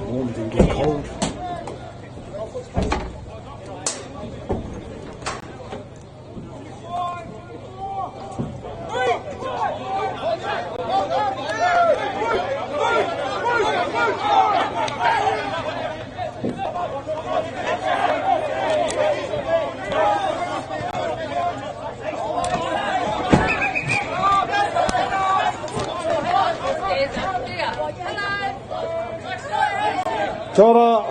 Warm, didn't get cold. Tora!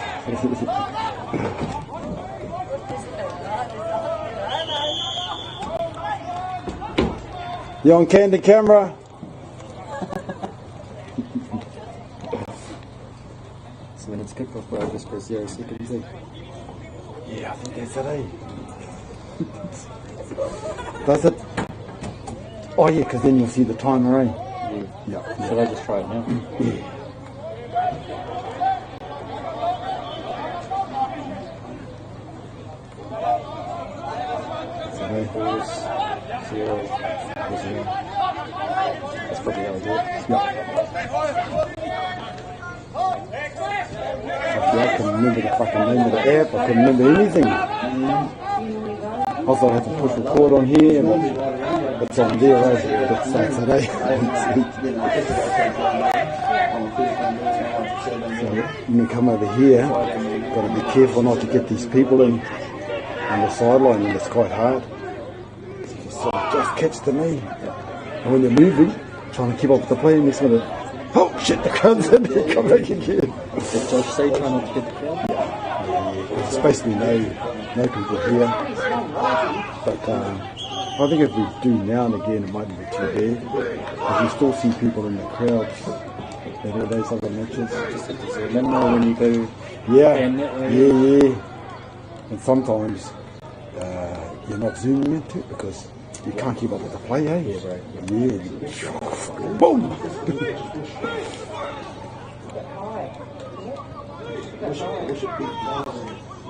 You on candid camera? So when it's kickoff, bro, just for 0 seconds, eh? Yeah, I think that's it, eh? Does it? Oh yeah, because then you'll see the timer, eh? Yeah. Should I just try it now? Yeah. Pause, 0, 0. That's probably how I do it. Yeah. I can remember the fucking name of the app, I can remember anything. Also, I have to push record on here, but it's on there, right? That's Saturday. So when we come over here, got to be careful not to get these people in on the sideline, and it's quite hard. So just catch the knee. And when you're moving, trying to keep up with the play, next minute, oh shit, the crowd's in there, come back again. Did Josh say try not to get the crowd? Yeah, it's supposed to be no people here. But I think if we do now and again, it mightn't be too bad. Because we still see people in the crowds at all those other matches. Just remember when you go Yeah, yeah. And sometimes you're not zooming into it because you can't keep up with the play, eh? Yeah, right. Yeah. Boom!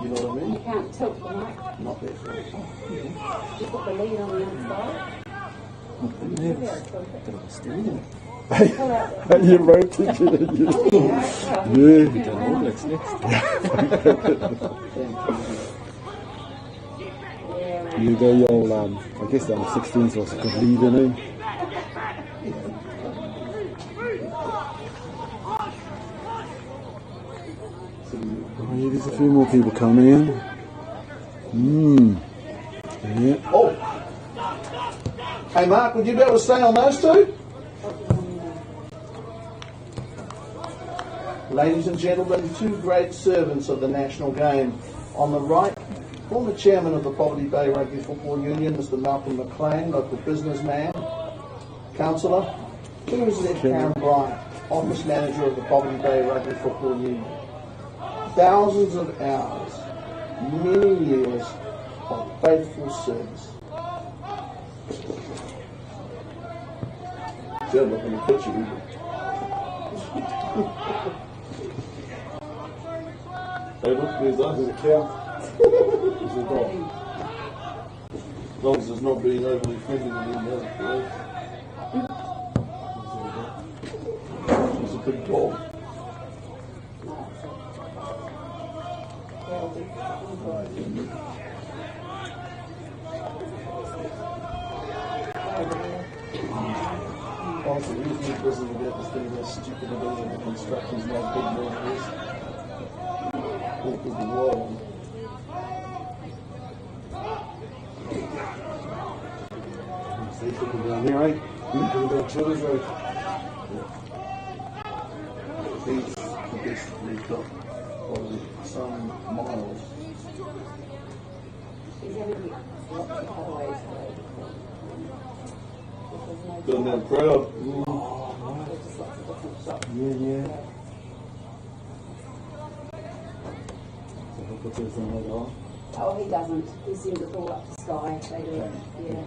You know what I mean? You can't tilt the mic. Not there. You put the lead on the inside. You rotated it. Yeah. We done all next. You go, y'all, I guess that was 16, so it's a good lead, isn't it? Oh, yeah, there's a few more people coming in. Yeah. Oh! Hey Mark, would you be able to stay on those two? Ladies and gentlemen, two great servants of the national game. On the right, former chairman of the Poverty Bay Rugby Football Union, Mr. Malcolm McLean, local businessman, councillor. Here is Ed Karen Bryant, office manager of the Poverty Bay Rugby Football Union. Thousands of hours, many years of faithful service. Good looking at the picture. Hey, look, there's us. There's a cow. There's a dog. As long as it's not being overly friendly with any other place. It's a big dog. Honestly, we just need business about this thing that's stupid about the construction's not big more than this. All through the world. See people down there, right? Looking down Children's Road. These we've got probably some miles. Done that crowd. Yeah. So he'll put this on later on. Oh, he doesn't. He sends it all up to Sky. They do it. Yeah.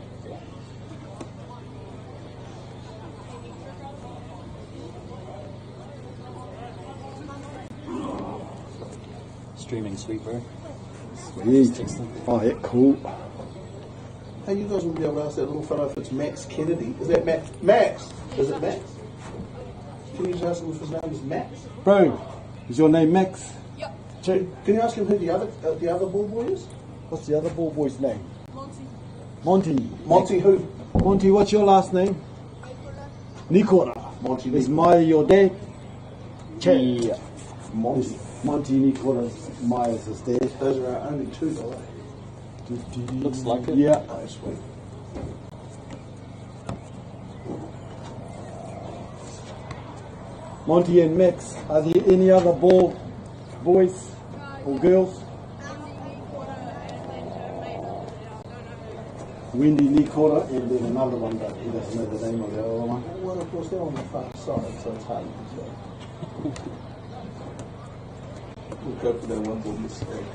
Streaming sweeper. Sweet. Oh, yeah, cool. Hey, you guys will be able to ask that little fellow if it's Max Kennedy. Is that Max? Max! Is it Max? Can you just ask him if his name is Max? Bro, is your name Max? Can you ask him who the other ball boy is? What's the other ball boy's name? Monty. Monty who? Monty, what's your last name? Nicola. Monty Is Nicola. your dad? Yeah. Monty. Monty Nicola's Myers' his dad. Those are our only two, by the way. Looks like it. Yeah. Oh, sweet. Monty and Max, are there any other boys or girls? Wendy Nicola and then another one, but he doesn't know the name of the other one. Well, of course, they're on the far side, so it's hard to tell. We'll go for that one ball mistake.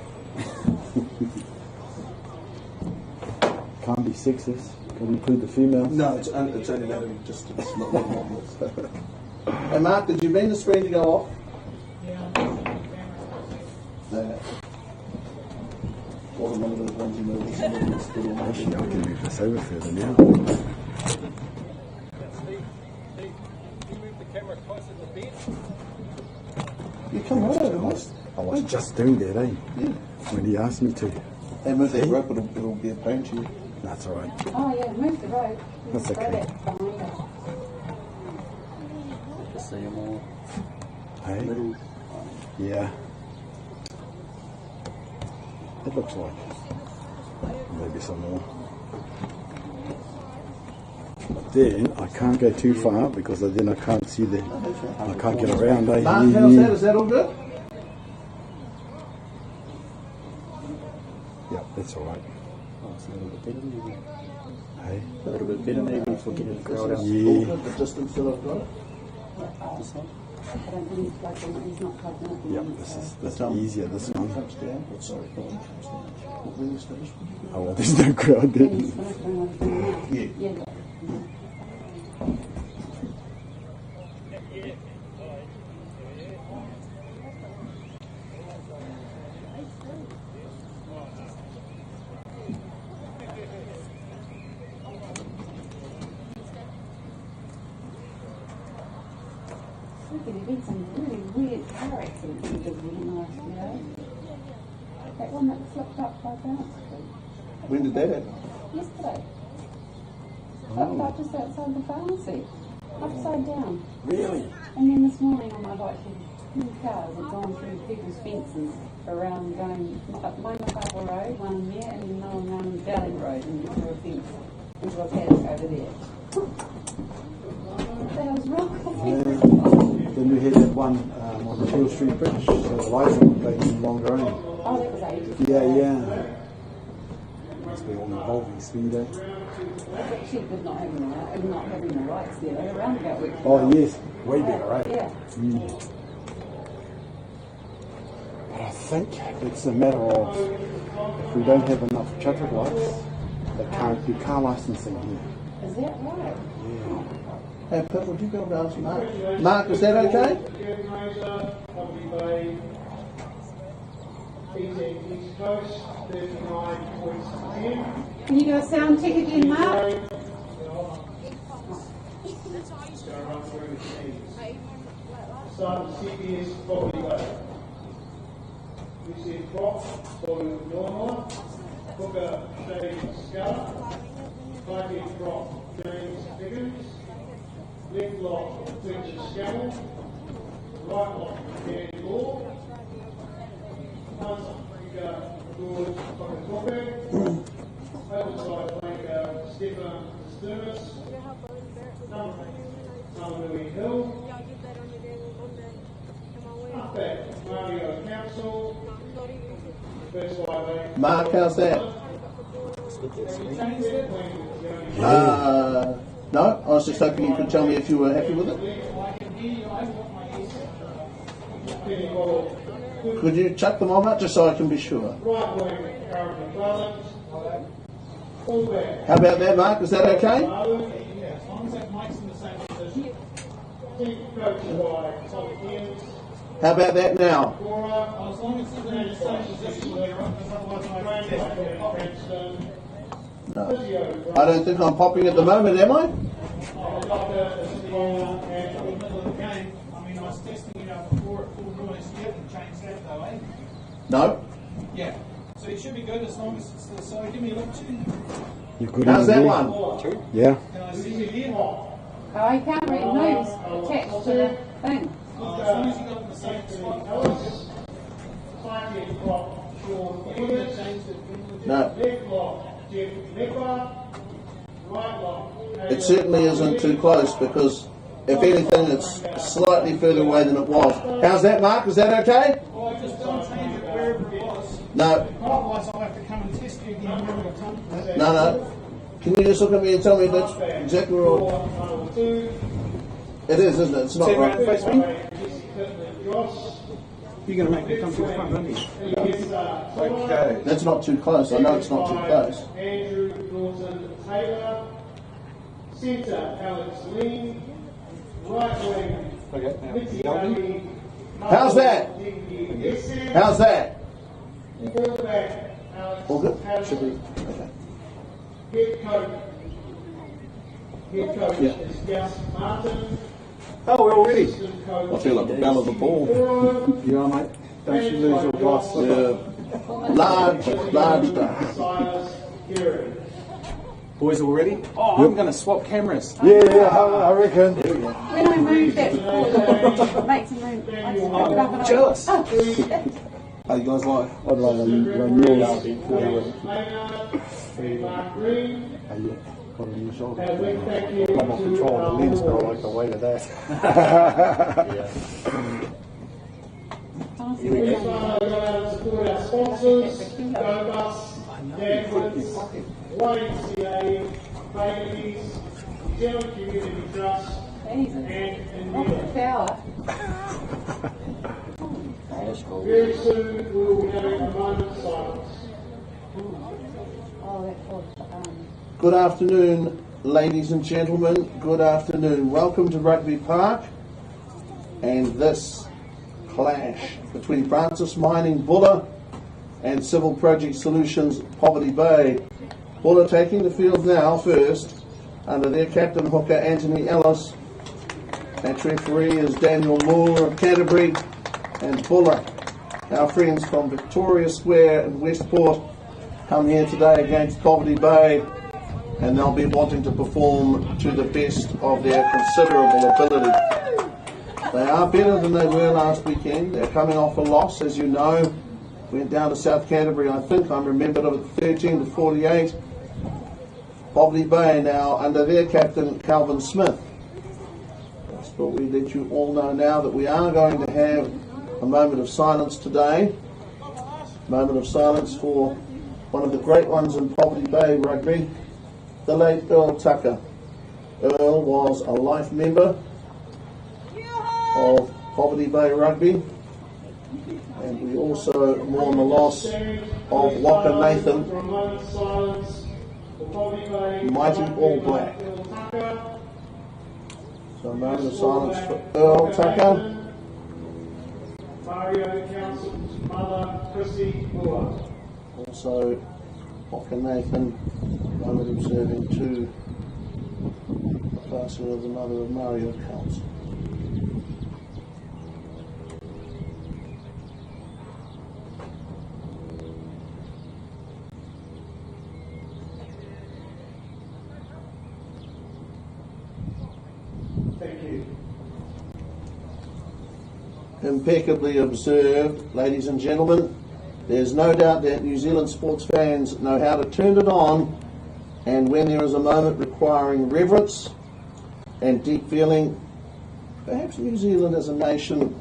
Can't be sexist. Can include the females. No, it's only matter of distance, not more. Hey, Mark, did you mean the screen to go off? Yeah. That. Or one of those ones you know. Actually, I can move this over further now. You come right over, mate. I was just doing that, eh? Yeah. When he asked me to. Hey, move that rope, it'll be a pain to you. That's all right. Oh yeah, move the rope. That's okay. Just say more. Hey? Little. Yeah. It looks like maybe some more. But then I can't go too far because then I can't see the. I can't get around. Eh? Mark, how's that? Is that all good? Yeah, that's all right. Oh, it's a little bit better maybe. Hey? A little bit better maybe for getting the crowd out. All Yeah. good, the distance that I've got. This one. I don't think he's plugged in. He's not plugged in at the Yep, moment, this so- is easier. This one. Comes down. Oh, sorry, no, it comes down. When you finish, would you do Oh well, there's no crowd there. Then he's finished doing what he's doing now. Yeah. Yeah. Look at, he did some really weird car accidents he did really nice, you know. That one that flipped up by bounce. When did that happen? Yesterday. Flipped up just outside the pharmacy. Upside down. Really? And then this morning on my bike, two cars had gone through people's fences around going up Maimapapa Road, one here, and another one around Valley Road, and into a fence, into a paddock over there. That was wrong. Then we had that one on the Hill Street Bridge, so the lights were taking longer on. Oh, that was ages ago. Yeah. Must be all involving speed, eh? Actually, with not having the lights there, the roundabout worked. Oh yes, way better, right? Yeah. But I think it's a matter of if we don't have enough traffic lights, they can't do car licensing here. Is that right? Hey, Pip, would you go down to Mark? Mark, is that okay? East Coast, 39.10. Can you do a sound check again, Mark? Start CBS Bobby Bay. We see Brock, Bobby Norma, Booker, Shady Scar, Bucky Brock, James Higgins, left lock, Richard Scammell, right lock, Dan Law, punt, flanker, George Kokotope, overside flanker, Stefan Sturmis, Louis Hill, halfback, Mario Council, first five eight. Mark, how's that? No, I was just hoping you could tell me if you were happy with it. Could you chuck them on that just so I can be sure? Right wing, Aaron McClellan. Fullback, How about that, Mark? Is that okay? team coached by Tom Hens. How about that now? As long as it's in the same position where you're because otherwise No. I don't think I'm popping at the moment, am I? I mean, I was testing it out before it pulled really stiff and changed that though, eh? No. Yeah. So you should be good as long as it's the so give me a look too. You could How's that even one? Yeah. Can I see you again? Oh, you can't read notes attached to the thing. As long as you got in the same spot. Slightly block, sure. You would have changed it. No. Left block, Jeff, left block, right block. It certainly isn't too close because, if anything, it's slightly further away than it was. How's that, Mark? Is that okay? Well, I just don't change it wherever it was. No. Otherwise, I'll have to come and test you again. Remember the time? No. Can you just look at me and tell me that's exactly right? It is, isn't it? It's not Turn around right. and face me. You're going to make me come to the front, aren't you? Okay. That's not too close. I know it's not too close. Andrew Norton Taylor, centre Alex Lee, right wing Okay, Nicky now, Harvey, How's that? How's that? fullback Alex All good? Taylor, Should be. Okay. Head coach Yeah. is Gus Martin. Oh, we're all ready. Assistant coach I feel like the bell of the ball. You are, mate. Don't you lose your glass slipper. Yeah. Large stuff. Silas Geary. Boys all ready? Oh, I'm going to swap cameras. Yeah, I reckon. When I moved that before, make some room. I just picked it up and I Jealous. Oh, shit. How you guys like? I'd rather run yours. Mark Green. Hey, yeah. Got a new shoulder. And we thank you I'm off control of the lens, but I like the weight of that. Honestly, We go out and support our sponsors, GoBus, Danwoods, YMCA, Babies, Zealand Community Trust, Jesus. and Off the India. power. Very soon we will be having a moment of silence. Oh, that was, Good afternoon, ladies and gentlemen. Good afternoon. Welcome to Rugby Park and this clash between Francis Mining Buller and Civil Project Solutions Poverty Bay. Buller taking the field now first under their captain hooker Anthony Ellis. Match referee is Daniel Moore of Canterbury, and Buller, our friends from Victoria Square and Westport, come here today against Poverty Bay, and they'll be wanting to perform to the best of their considerable ability. They are better than they were last weekend. They're coming off a loss, as you know. Went down to South Canterbury, I think I'm remembered of it, 13-48. Poverty Bay now under their captain Calvin Smith. That's what we let you all know now, that we are going to have a moment of silence today. Moment of silence for one of the great ones in Poverty Bay rugby, the late Earl Tucker. Earl was a life member of Poverty Bay rugby, and we also mourn the loss of Waka Nathan, For a moment of silence for Poverty Bay, mighty All Black. Earl Tucker, So a moment of silence for Earl Tucker. Mario Council's mother, Chrissy Moore. Also Waka Nathan, moment observing too the passing of the mother of Mario Council. Thank you. Impeccably observed, ladies and gentlemen. There's no doubt that New Zealand sports fans know how to turn it on, and when there is a moment requiring reverence and deep feeling, perhaps New Zealand as a nation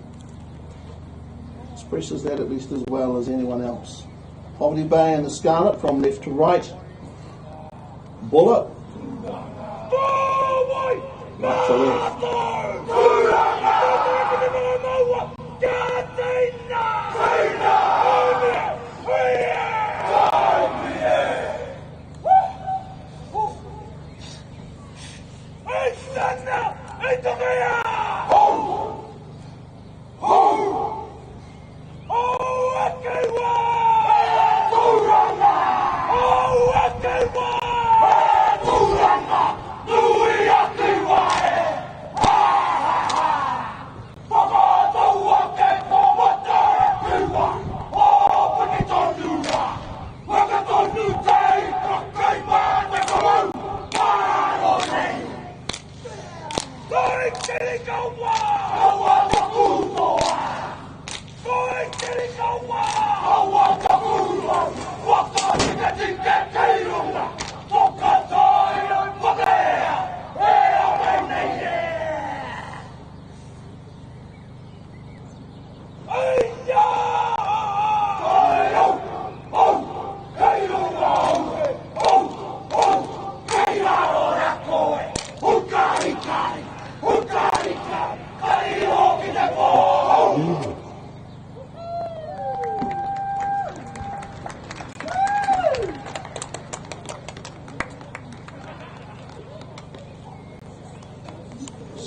expresses that at least as well as anyone else. Poverty Bay and the Scarlet from left to right. Bullet. Right to left. Ho!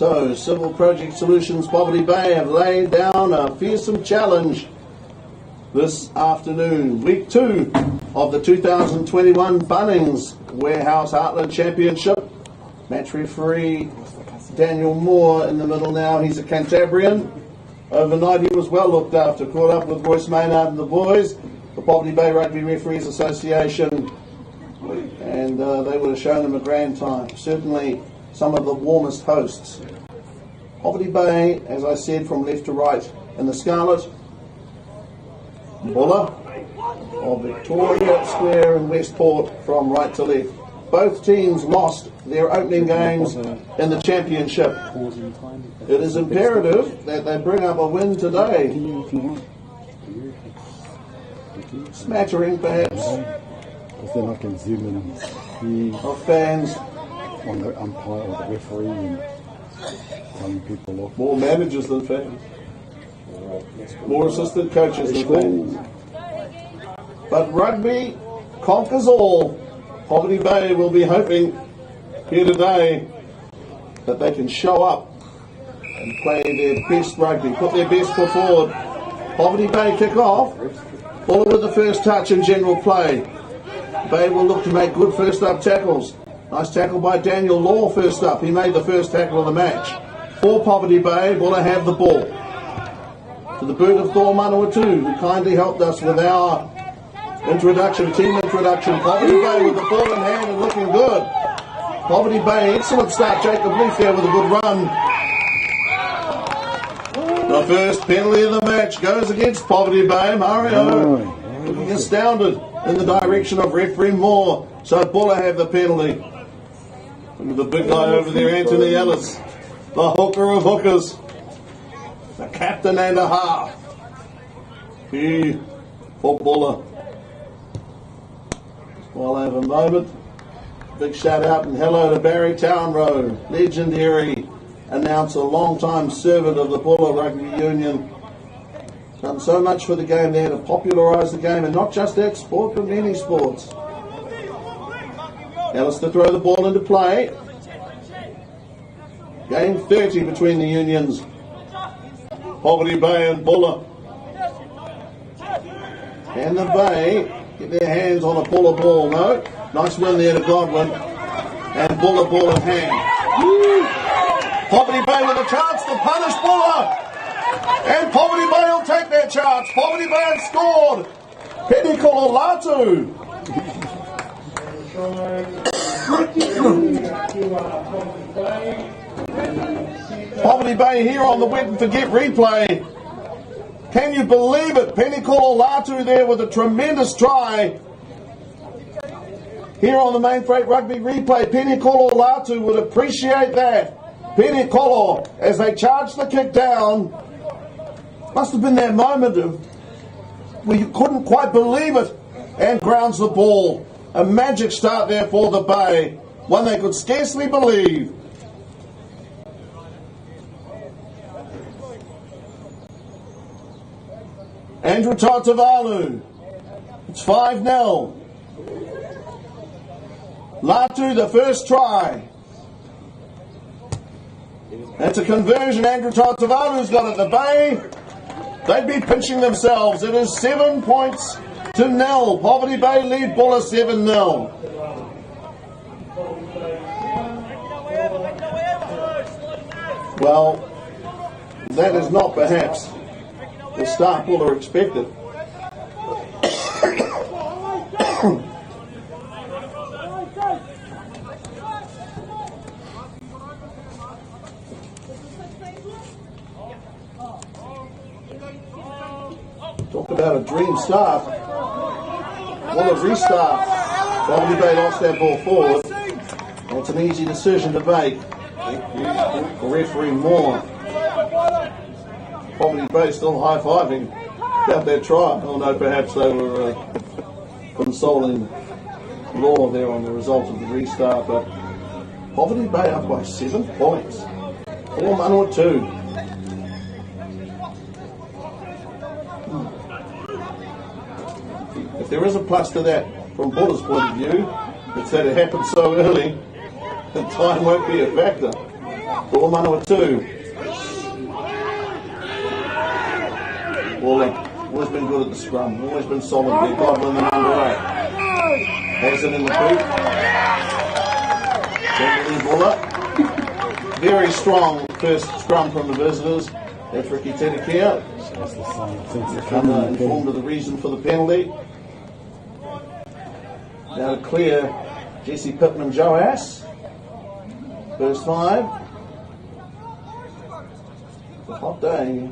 So, Civil Project Solutions Poverty Bay have laid down a fearsome challenge this afternoon. Week 2 of the 2021 Bunnings Warehouse Heartland Championship. Match referee Daniel Moore in the middle now. He's a Cantabrian. Overnight he was well looked after. Caught up with Royce Maynard and the boys, the Poverty Bay Rugby Referees Association, and they would have shown him a grand time. Certainly some of the warmest hosts. Poverty Bay, as I said, from left to right in the scarlet. Buller of Victoria Square and Westport from right to left. Both teams lost their opening games in the championship. It is imperative that they bring up a win today. Smattering, perhaps, Because then I can zoom in of fans. on the umpire or the referee and telling people off. More managers than fans. More assistant coaches than fans. But rugby conquers all. Poverty Bay will be hoping here today that they can show up and play their best rugby, put their best foot forward. Poverty Bay kick off. Buller with the first touch in general play. Bay will look to make good first up tackles. Nice tackle by Daniel Law first up. He made the first tackle of the match. For Poverty Bay, Buller have the ball. To the boot of Thor Manawatu, who kindly helped us with our introduction, team introduction. Poverty Bay with the ball in hand and looking good. Poverty Bay, excellent start. Jacob Leaf there with a good run. The first penalty of the match goes against Poverty Bay. Mario looking astounded in the direction of referee Moore. So Buller have the penalty. Look at the big guy over there, Anthony Ellis. The hooker of hookers. The captain and a half. He for Buller. While I have a moment, big shout out and hello to Barry Townrow, legendary announcer, long-time servant of the Buller Rugby Union. Done so much for the game there to popularise the game, and not just that sport, but many sports. Ellis to throw the ball into play. Game 30 between the unions. Poverty Bay and Buller. And the Bay get their hands on a Buller ball. No. Nice win there to Godwin. And Buller ball in hand. Woo! Poverty Bay with a chance to punish Buller. And Poverty Bay will take their chance. Poverty Bay have scored. Penny Kololatu. Poverty Bay here on the wet and forget replay. Can you believe it? Penny Kololatu there with a tremendous try. Here on the Main Freight Rugby replay, Penny Kololatu would appreciate that. Penny Kolo, as they charge the kick down, must have been that moment of where you couldn't quite believe it, and grounds the ball. A magic start there for the Bay, one they could scarcely believe. Andrew Tatavalu. It's 5-0. Latu, the first try. That's a conversion. Andrew Tatavalu's got it. The Bay, they'd be pinching themselves. It is 7 points to 0. Poverty Bay lead Buller 7-0. Well, that is not perhaps the start Buller expected. Talk about a dream start. What a restart. Poverty Bay lost that ball forward. It's an easy decision to make. Referee Moore. Poverty Bay still high-fiving about their try. Oh no, perhaps they were consoling Law there on the result of the restart, but Poverty Bay up by 7 points. 4-2. If there is a plus to that from Buller's point of view, it's that it happened so early that time won't be a factor. Ball Manawa 2. Ball always been good at the scrum, always been solid there. Godwin the number 8. Has it in the boot. Secondly, Buller. Very strong first scrum from the visitors. That's Ricky Tedekia. That's the same sense of coming. Informed of the reason for the penalty. Now to clear Jesse Pittman Joas. First 5. It's a hot day.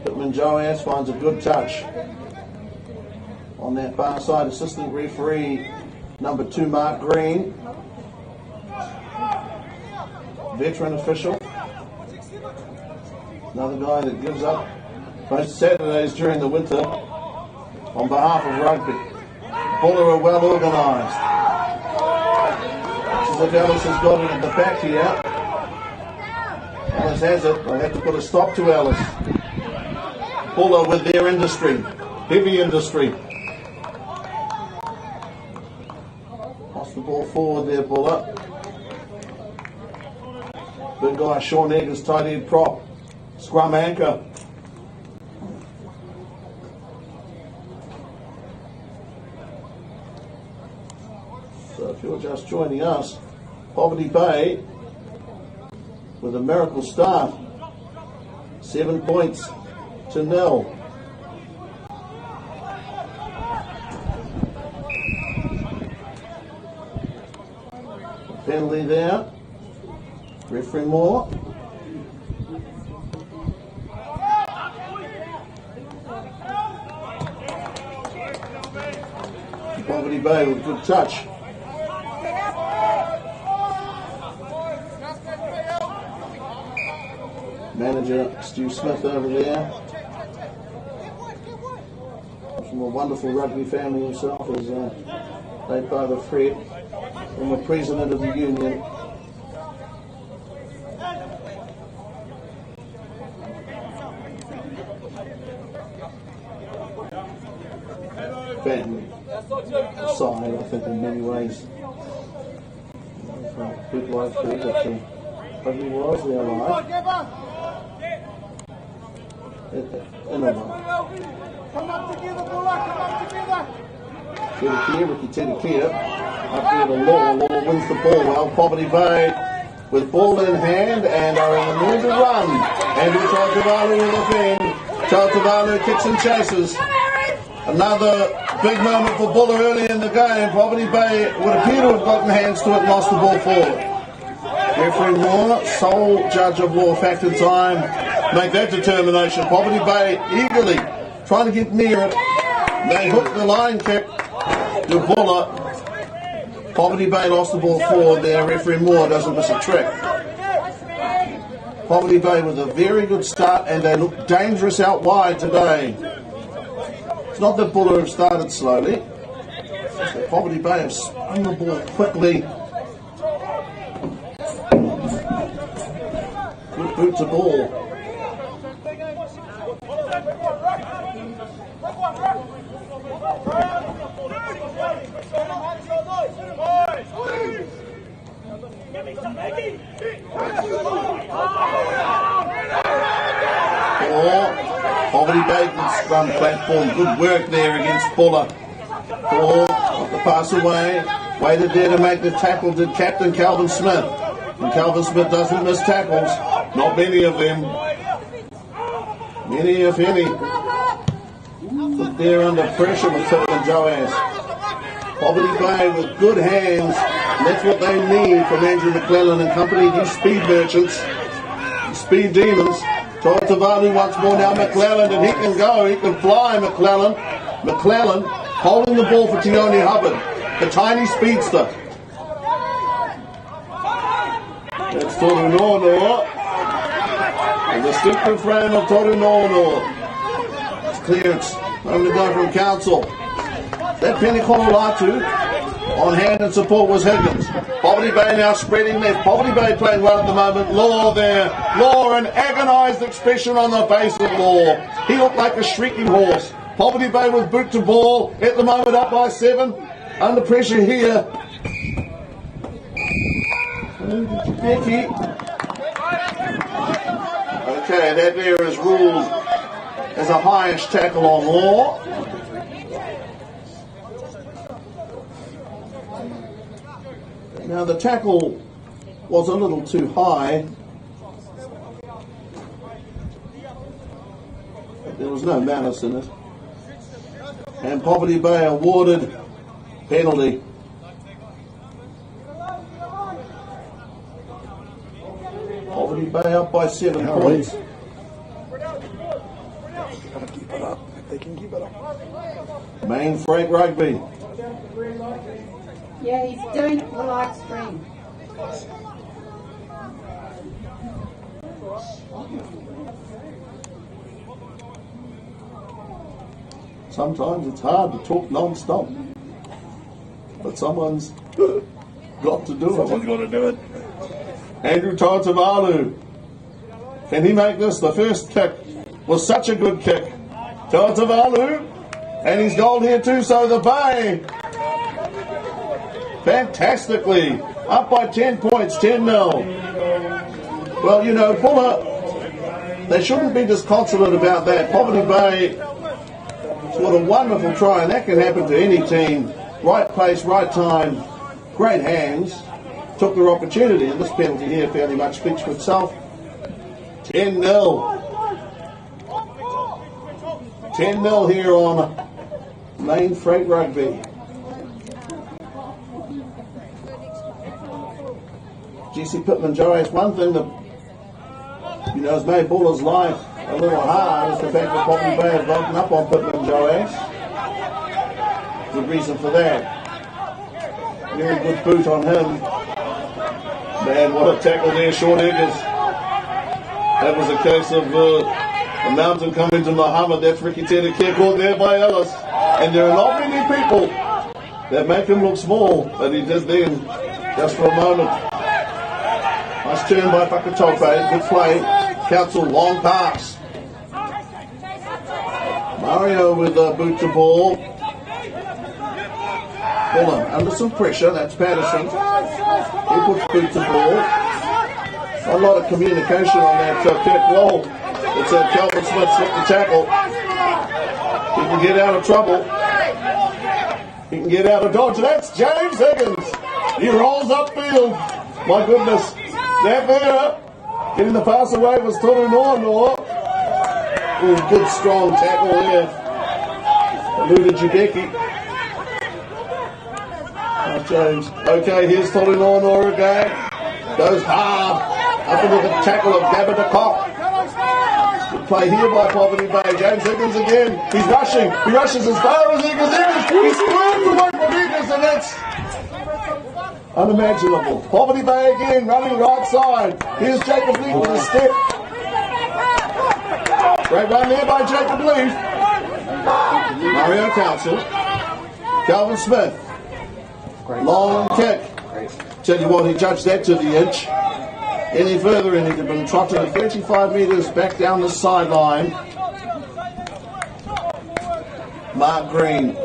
Pittman Joas finds a good touch on that far side. Assistant referee number 2, Mark Green. Veteran official. Another guy that gives up most Saturdays during the winter on behalf of rugby. Buller are well organised. This is if Ellis has got it at the back here. Ellis has it. They have to put a stop to Ellis. Buller with their industry. Heavy industry. Lost the ball forward there, Buller. Big guy Sean Eggers, tight end prop. Scrum anchor. So if you're just joining us, Poverty Bay with a miracle start. 7 points to 0. Penalty there. Referee Moore. Poverty Bay with good touch. Manager Stu Smith over there. From a wonderful rugby family himself, as late father Fred, and the president of the union. Family side, I think, in many ways. People like Fred, that rugby was their life. In a way. Come up together, Buller, come up together. Tedekia, Ricky Tedekia, up there to Law. Law wins the ball well. Poverty Bay with ball in hand and are in the mood to run. Andrew Tautavalu in the fend. Tautavalu kicks and chases. Another big moment for Buller early in the game. Poverty Bay would appear to have gotten hands to it and lost the ball forward. Referee Moore, sole judge of war, factor time. Make that determination. Poverty Bay eagerly trying to get near it. They hook the line kick to Buller. Poverty Bay lost the ball forward there. Referee Moore doesn't miss a trick. Poverty Bay with a very good start, and they look dangerous out wide today. It's not that Buller have started slowly. It's just that Poverty Bay have spun the ball quickly. Good boot to ball. Poverty Bay good scrum platform. Good work there against Buller. Ball off the pass away. Waited there to make the tackle did Captain Calvin Smith. And Calvin Smith doesn't miss tackles. Not many of them. Many if any. But they're under pressure with Pittman Joas. Poverty Bay with good hands. And that's what they need from Andrew McClellan and company. These speed merchants. Speed demons. Tautavalu once more now McClellan, and he can go, he can fly McClellan. McClellan holding the ball for Tioni Hubbard, the tiny speedster. That's Toru Nono. The distinctive frame of Toru Nono. It's clearance. Time to go from council. That Penny Kololatu on hand and support was Higgins. Poverty Bay now spreading left. Poverty Bay playing well at the moment. Law there. Law, an agonised expression on the face of Law. He looked like a shrieking horse. Poverty Bay with boot to ball. At the moment up by 7. Under pressure here. Becky. Okay, that there is ruled as a highish tackle on Law. Now the tackle was a little too high. But there was no malice in it. And Poverty Bay awarded penalty. Poverty Bay up by 7 points. Gotta keep it up if they can keep it up. Main Frank Rugby. Yeah, he's doing it for the live stream. Sometimes it's hard to talk non-stop. But someone's got to do it. Someone's got to do it. Andrew Tautavalu. Can he make this? The first kick was such a good kick. Tautavalu. And he's goal here too, so the Bay. Fantastically. Up by 10 points, 10-0. Well, you know, Buller, they shouldn't be disconsolate about that. Poverty Bay, what a wonderful try, and that can happen to any team. Right place, right time, great hands. Took their opportunity, and this penalty here fairly much speaks for itself. 10-0. 10-0 here on Main Freight Rugby. GC Pittman Joey's one thing that has made Buller's life a little hard is the fact that Poverty Bay have broken up on Pittman Joey's. Good reason for that. Very good boot on him. Man, what a tackle there, Sean Eggers. That was a case of the mountain coming to Muhammad. That's Ricky Taylor care caught there by Ellis. And there are not many people that make him look small, but he did then, just for a moment. Nice turn by Pakatope, good play. Council, long pass. Mario with a boot to ball. Buller under some pressure, that's Patterson. He puts boot to ball. A lot of communication on that kick. Well, it's Calvin Smith slipped the tackle. He can get out of trouble. He can get out of dodge. That's James Higgins. He rolls upfield. My goodness. That there, getting the pass away was Toru Noa. Good strong tackle there. Eluded Judeki. James. Okay, here's Toru Noa again. Goes hard. Up into the tackle of Gabba de Kock. Good play here by Poverty Bay. James Higgins again. He's rushing. He rushes as far as Higgins. He swerves away from Higgins, and that's unimaginable. Poverty Bay again, running right side. Here's Jacob Leaf with a step. Great run there by Jacob Leaf. Mario Council. Calvin Smith. Long kick. Tell you what, he judged that to the inch. Any further and he'd have been trotted 35 metres back down the sideline. Mark Green.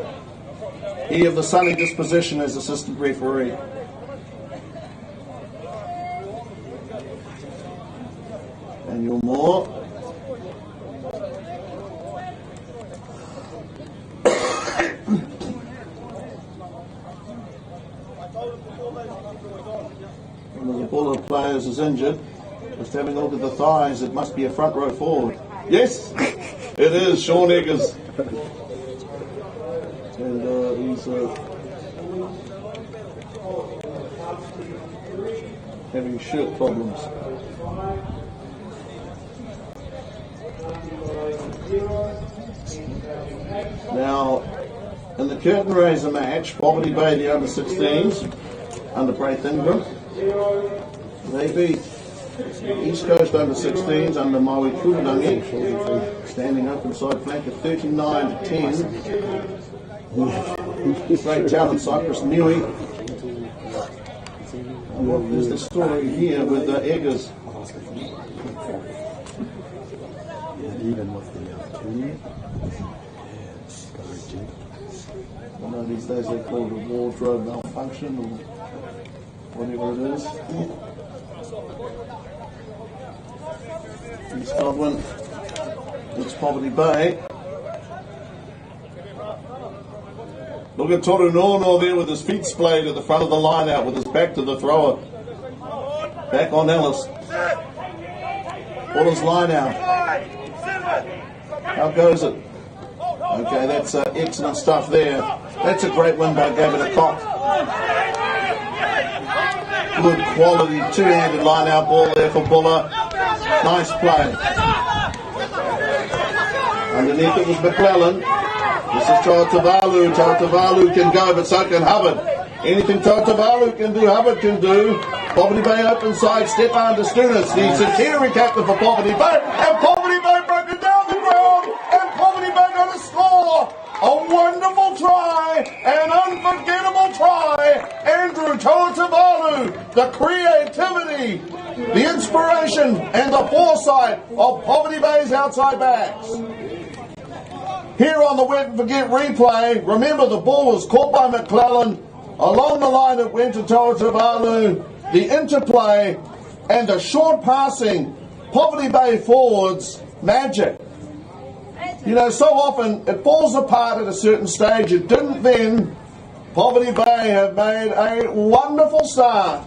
He of the sunny disposition as assistant referee. Daniel Moore. One of the Buller players is injured. Just having a look at the thighs, it must be a front row forward. Yes, it is Sean Eggers. And he's having shirt problems. Now, in the curtain raiser match, Poverty Bay, the under 16s, under Braith Ingram, they beat East Coast under 16s under Maui Kurangi, standing up inside flank at 39-10. Great talent, Cypress Newey. And what is the story here with Eggers? Even with the team. I know these days they call it a wardrobe malfunction or whatever it is. East Godwin. It's Poverty Bay. Look at Toru Nono there with his feet splayed at the front of the line out with his back to the thrower. Back on Ellis. Buller's line out. How goes it? Okay, that's excellent stuff there. That's a great win by Gavin Cock. Good quality two-handed line out ball there for Buller. Nice play. Underneath it was McClellan. This is Tautavalu. Tautavalu can go, but so can Hubbard. Anything Tautavalu can do, Hubbard can do. Poverty Bay open side, step under Stunis. He's a carry captain for Poverty Bay. And Poverty Bay broke it down the ground. And Poverty Bay got a score. A wonderful try. An unforgettable try. Andrew Tautavalu. The creativity, the inspiration, and the foresight of Poverty Bay's outside backs. Here on the Wet and Forget replay, remember the ball was caught by McClellan. Along the line it went to Tautavalu. The interplay and the short passing, Poverty Bay forwards, magic. You know, so often it falls apart at a certain stage. It didn't then. Poverty Bay have made a wonderful start.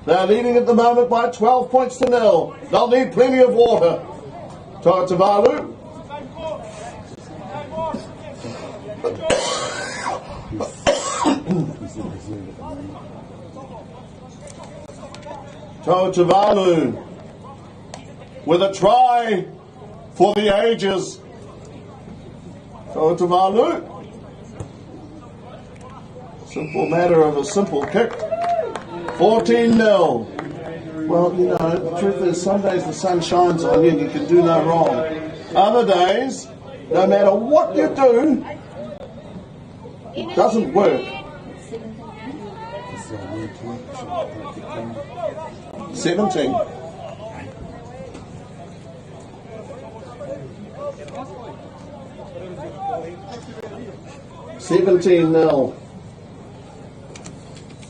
They're leading at the moment by 12 points to 0. They'll need plenty of water. Tautavalu. Tautavalu with a try for the ages. Tautavalu. Simple matter of a simple kick. 14-0. Well, you know, the truth is some days the sun shines on you and you can do no wrong. Other days, no matter what you do, it doesn't work. 17. $17-0.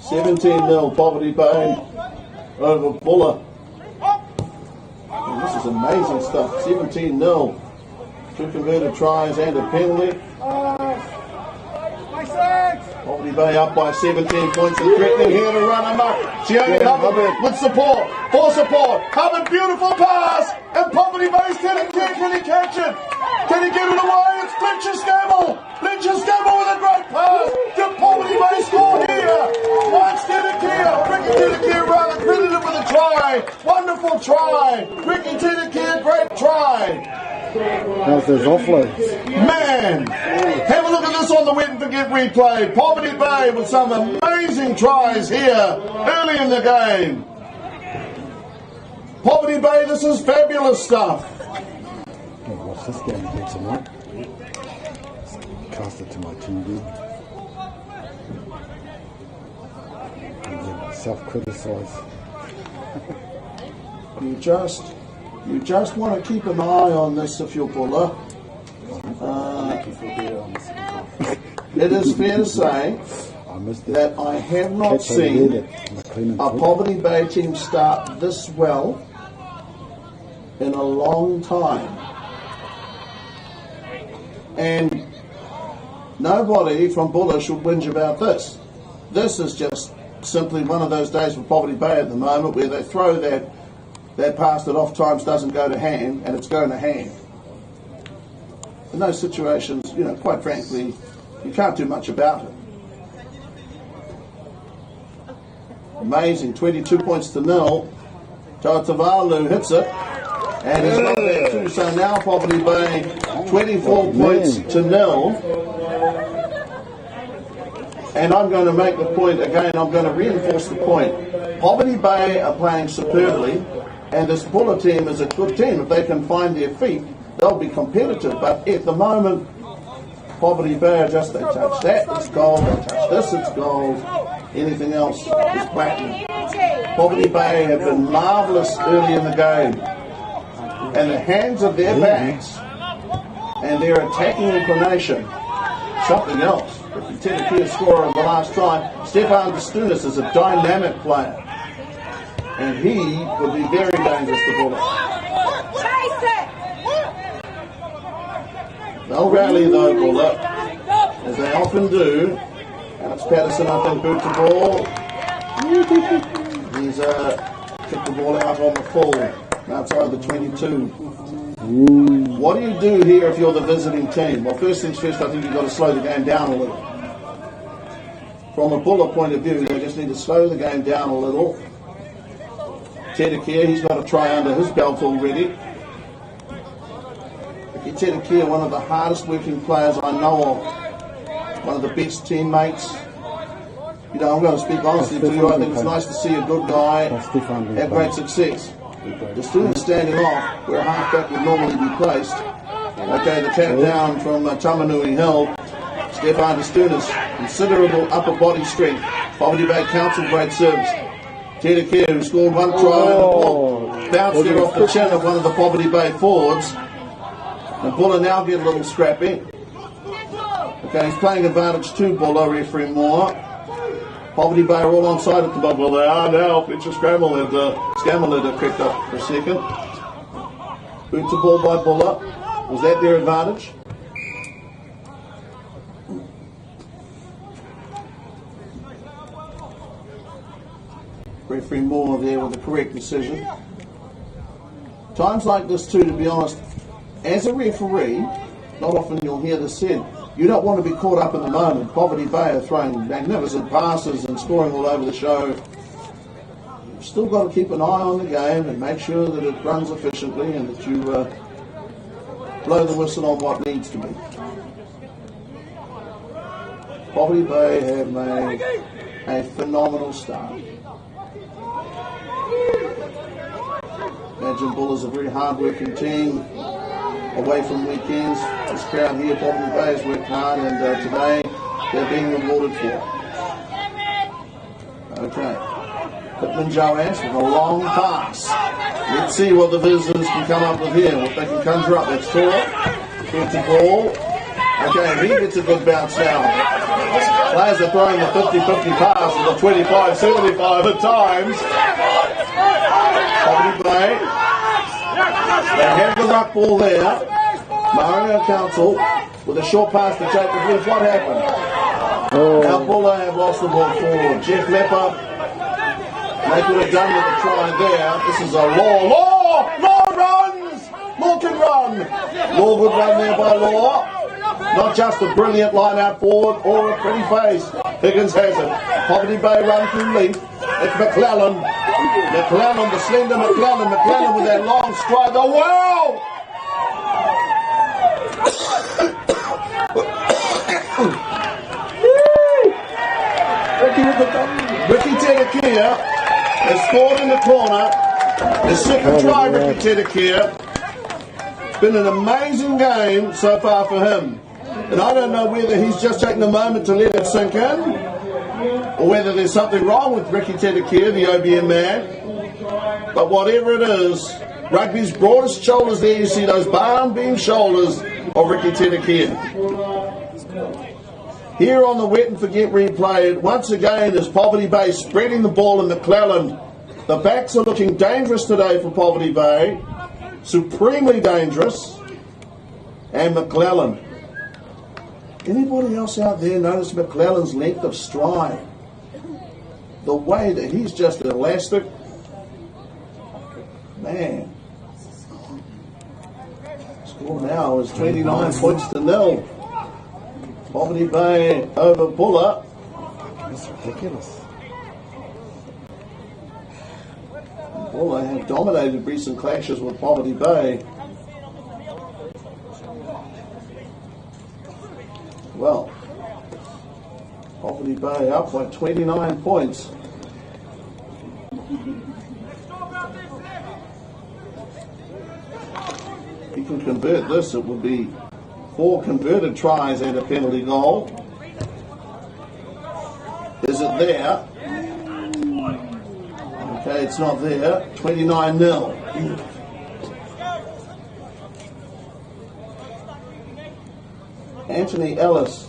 17-0 Poverty Bay over Buller. And this is amazing stuff. 17-0. 2 converted tries and a penalty. Poverty Bay up by 17 points and threatening here to run amok. Sione Hubbard with support. For support. Hubbard, beautiful pass. And Poverty Bay's can he catch it? Can he get it away? It's Fletcher Scammell. Fletcher Scammell with a great pass. Did Poverty Bay score here? Mike Tedekia. Ricky Tedekia rather credited with a try. Wonderful try. Ricky Tedekia, great try. How's those offloads? Man, have a look at this on the Wet and Forget replay. Poverty Bay with some amazing tries here early in the game. Poverty Bay, this is fabulous stuff. I'll watch this game here tonight. Cast it to my TV. And then self-criticise. You just want to keep an eye on this if you're Buller. It is fair to say that I have not seen a Poverty Bay team start this well in a long time. And nobody from Buller should whinge about this. This is just simply one of those days for Poverty Bay at the moment where they throw that pass that oft times doesn't go to hand, and it's going to hand. In those situations, you know, quite frankly, you can't do much about it. Amazing, 22 points to 0. Tautavalu hits it, and he's got there too. So now Poverty Bay, 24 points to 0. And I'm going to make the point again, I'm going to reinforce the point. Poverty Bay are playing superbly. And this Buller team is a good team. If they can find their feet, they'll be competitive. But at the moment, Poverty Bay they touch that, it's gold. They touch this, it's gold. Anything else is platinum. Poverty Bay have been marvellous early in the game. And the hands of their backs and their attacking inclination, something else. If you take a clear scorer of the last try, Stefan Stunis is a dynamic player. And he would be very dangerous to Buller. They'll rally though, Buller, as they often do. Alex Patterson, I think, boots the ball. He's kicked the ball out on the full, outside the 22. What do you do here if you're the visiting team? Well, first things first, I think you've got to slow the game down a little. From a Buller point of view, they just need to slow the game down a little. Tedekir, he's got a try under his belt already. Tedekir, one of the hardest working players I know of. One of the best teammates. You know, I'm going to speak honestly to you. I think it's nice to see a good guy have great success. The students standing off where a halfback would normally be placed. Okay, the tap down from Tamanui Hill. Stefan de Stunis, considerable upper body strength. Poverty Bay Council, great service. Tedekir, who scored one try, bounced it off the chin of one of the Poverty Bay forwards. And Buller now get a little scrappy. Okay, he's playing advantage to Buller, referee Moore. Poverty Bay are all on side at the moment. Well, they are now. Fletcher Scramble had crept up for a second. Boot to ball by Buller. Was that their advantage? Referee Moore there with the correct decision. Times like this too, to be honest, as a referee, not often you'll hear this said, you don't want to be caught up in the moment. Poverty Bay are throwing magnificent passes and scoring all over the show. You've still got to keep an eye on the game and make sure that it runs efficiently and that you blow the whistle on what needs to be. Poverty Bay have made a phenomenal start. Imagine Buller's a very hard-working team away from weekends. This crowd here, Poverty Bay, has worked hard and today they're being rewarded for it. Okay. Pittman Joash with a long pass. Let's see what the visitors can come up with here. What they can conjure up. That's Tora. Empty ball. Okay, he gets a good bounce now. Players are throwing the 50-50 pass or the 25-75 at times. Poverty Bay. They have the ruck ball there. Mario Council with a short pass to Jacob Leaf. What happened? Now Buller have lost the ball forward. Jeff Lepper, they could have done with a try there. This is a Law runs! Law can run! Law good run there by Law. Not just a brilliant line out forward or a pretty face. Higgins has it. Poverty Bay run through Leaf. It's McClellan, the slender McClellan with that long stride. Oh, wow! Ricky Tedekir has scored in the corner. His second try, Ricky Tedekir. It's been an amazing game so far for him. And I don't know whether he's just taking a moment to let it sink in, or whether there's something wrong with Ricky Tedekir, the OBM man. But whatever it is, rugby's broadest shoulders there, you see those barn beam shoulders of Ricky Tedekir. Here on the wet and forget replay, once again is Poverty Bay spreading the ball in McClellan. The backs are looking dangerous today for Poverty Bay, supremely dangerous. And McClellan. Anybody else out there notice McClellan's length of stride? The way that he's just elastic. Man. Score now is 29 points to 0. Poverty Bay over Buller. That's ridiculous. Buller have dominated recent clashes with Poverty Bay. Well, Poverty Bay up by 29 points. If he can convert this, it would be 4 converted tries and a penalty goal. Is it there? Okay, it's not there. 29-0. Anthony Ellis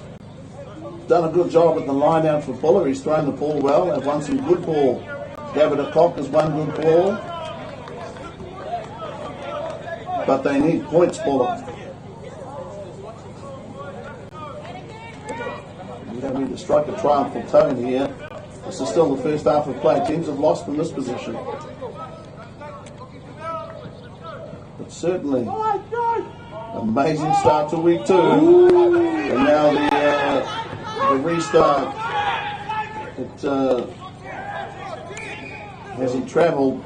done a good job at the line out for Buller. He's thrown the ball well. They've won some good ball. David Acock has won good ball. But they need points, Buller. We don't need to strike a triumphal tone here. This is still the first half of play. Teams have lost from this position. But certainly, amazing start to week 2. And now the restart. It hasn't travelled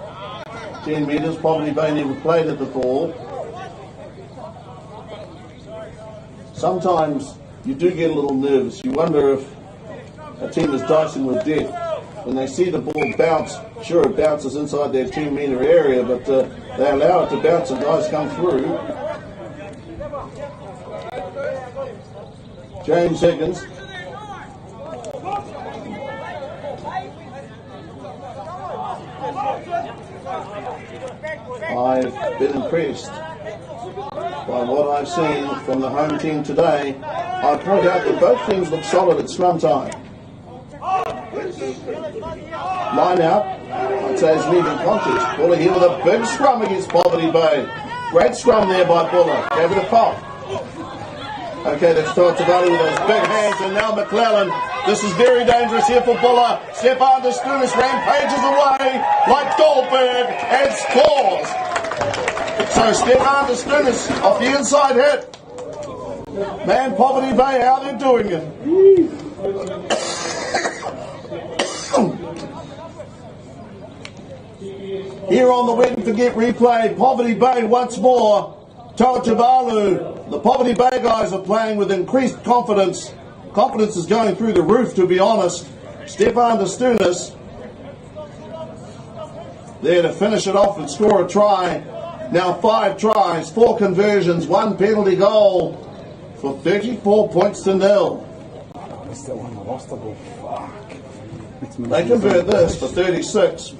10 metres. Poverty Bay never played at the ball. Sometimes you do get a little nervous. You wonder if a team is dicing with death. When they see the ball bounce, sure it bounces inside their 2 metre area, but they allow it to bounce and guys come through. James Higgins. I've been impressed by what I've seen from the home team today. I point out that both teams look solid at scrum time. Line out, I'd say is leading contest. Buller here with a big scrum against Poverty Bay. Great scrum there by Buller. Gave it a pop. Okay, that's Toatavali with those big hands, and now McClellan. This is very dangerous here for Buller. Stefan Deskunis rampages away like Goldberg and scores. So Stefan Deskunis off the inside hit. Man, Poverty Bay, how they're doing it. Here on the Win Forget replay, Poverty Bay once more. Toatavalu. The Poverty Bay guys are playing with increased confidence. Confidence is going through the roof, to be honest. Stefan Deskunis there to finish it off and score a try. Now 5 tries, 4 conversions, 1 penalty goal for 34 points to 0. Missed that one, I lost the ball. Fuck. They convert this for 36.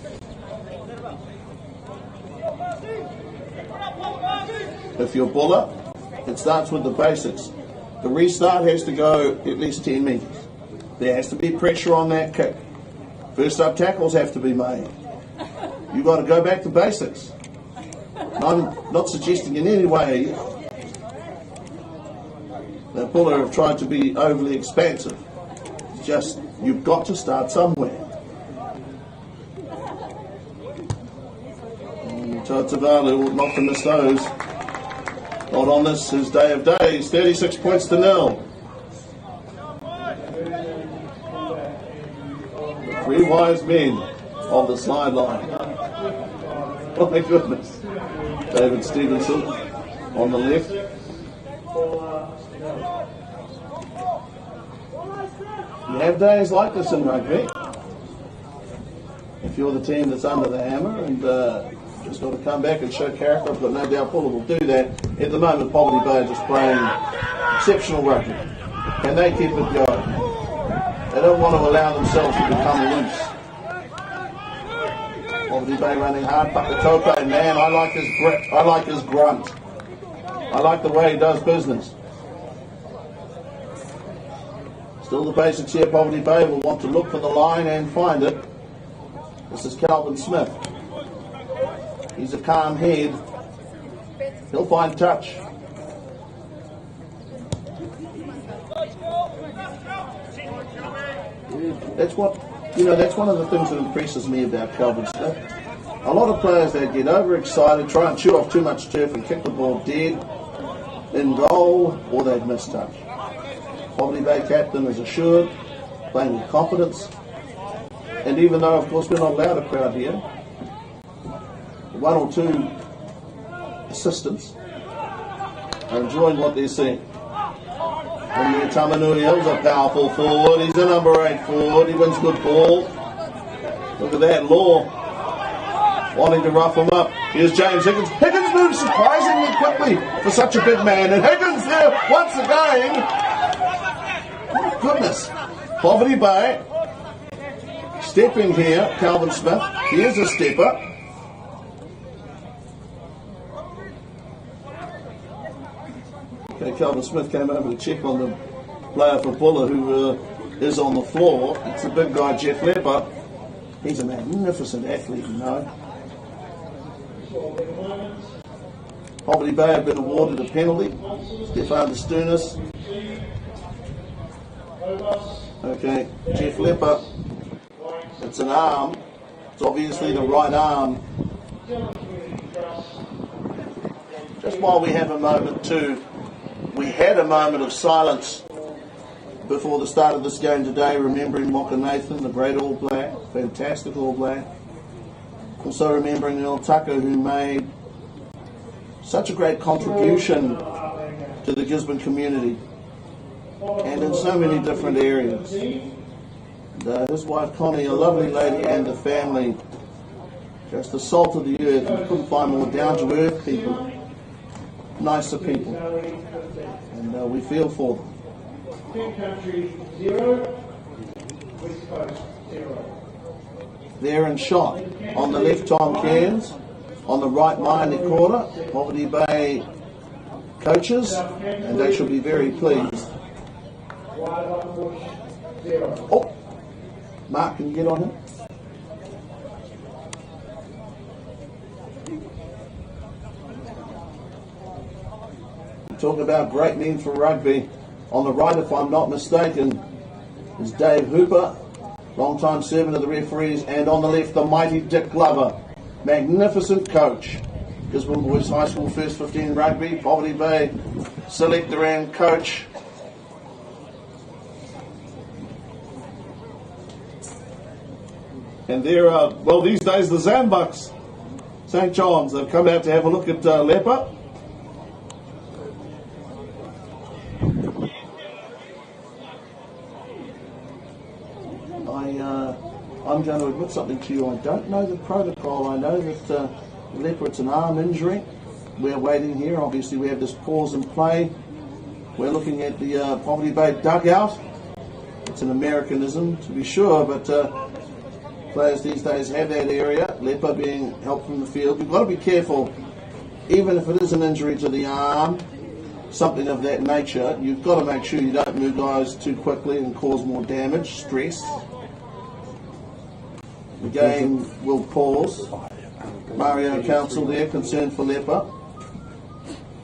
If you're Buller, it starts with the basics. The restart has to go at least 10 metres. There has to be pressure on that kick. First up tackles have to be made. You've got to go back to basics. I'm not suggesting in any way that Buller have tried to be overly expansive. It's just, you've got to start somewhere. Toatavalu not to miss those. Not on this, his day of days. 36 points to 0. The 3 wise men on the sideline. Oh my goodness. David Stevenson on the left. You have days like this in rugby. If you're the team that's under the hammer and just got to come back and show character, I've got no doubt Fuller will do that. At the moment, Poverty Bay are just playing exceptional rugby. Can they keep it going? They don't want to allow themselves to become loose. Poverty Bay running hard. Pakatope, man, I like his grit. I like his grunt. I like the way he does business. Still the basics here. Poverty Bay will want to look for the line and find it. This is Calvin Smith. He's a calm head. He'll find touch. That's one of the things that impresses me about Calvin Smith. A lot of players, they get overexcited, try and chew off too much turf and kick the ball dead in goal, or they'd miss touch. Poverty Bay captain is assured, playing with confidence. And even though, of course, we're not allowed a crowd here, 1 or 2 assistants are enjoying what they're seeing. And Tamanui's a powerful forward. He's a number 8 forward. He wins good ball. Look at that, Law wanting to rough him up. Here's James Higgins. Higgins moves surprisingly quickly for such a big man. And Higgins there once again. My goodness. Poverty Bay stepping here. Calvin Smith. Here's a stepper. Okay, Calvin Smith came over to check on the player for Buller who is on the floor. It's the big guy, Jeff Lepper. He's a magnificent athlete, you know. Poverty Bay have been awarded a penalty. Stefan Deskunis Okay, Jeff Lepper. It's an arm. It's obviously the right arm. Just while we have a moment too, we had a moment of silence before the start of this game today, remembering Moka Nathan, the great All Black, fantastic All Black. Also remembering Earl Tucker, who made such a great contribution to the Gisborne community and in so many different areas. And, his wife Connie, a lovely lady, and the family, just the salt of the earth. You couldn't find more down-to-earth people, nicer people, and we feel for them. Team country 0, West Coast 0. There and shot. On the left, Tom Cairns. On the right, Maya Corner, Poverty Bay coaches, and they should be very pleased. Oh, Mark, can you get on him? Talking about great men for rugby. On the right, if I'm not mistaken, is Dave Hooper, long-time servant of the referees, and on the left, the mighty Dick Glover, magnificent coach. Gisborne Boys High School First 15 Rugby, Poverty Bay selector and coach. And there are, well, these days the Zambucks, St. John's, they've come out to have a look at Lepper. I'm going to admit something to you. I don't know the protocol. I know that Lepper, it's an arm injury. We're waiting here. Obviously, we have this pause and play. We're looking at the Poverty Bay dugout. It's an Americanism, to be sure, but players these days have that area. Lepper being helped from the field. We've got to be careful, even if it is an injury to the arm, something of that nature. You've got to make sure you don't move guys too quickly and cause more damage, stress. The game will pause. Mario Council there, concerned for Lepper.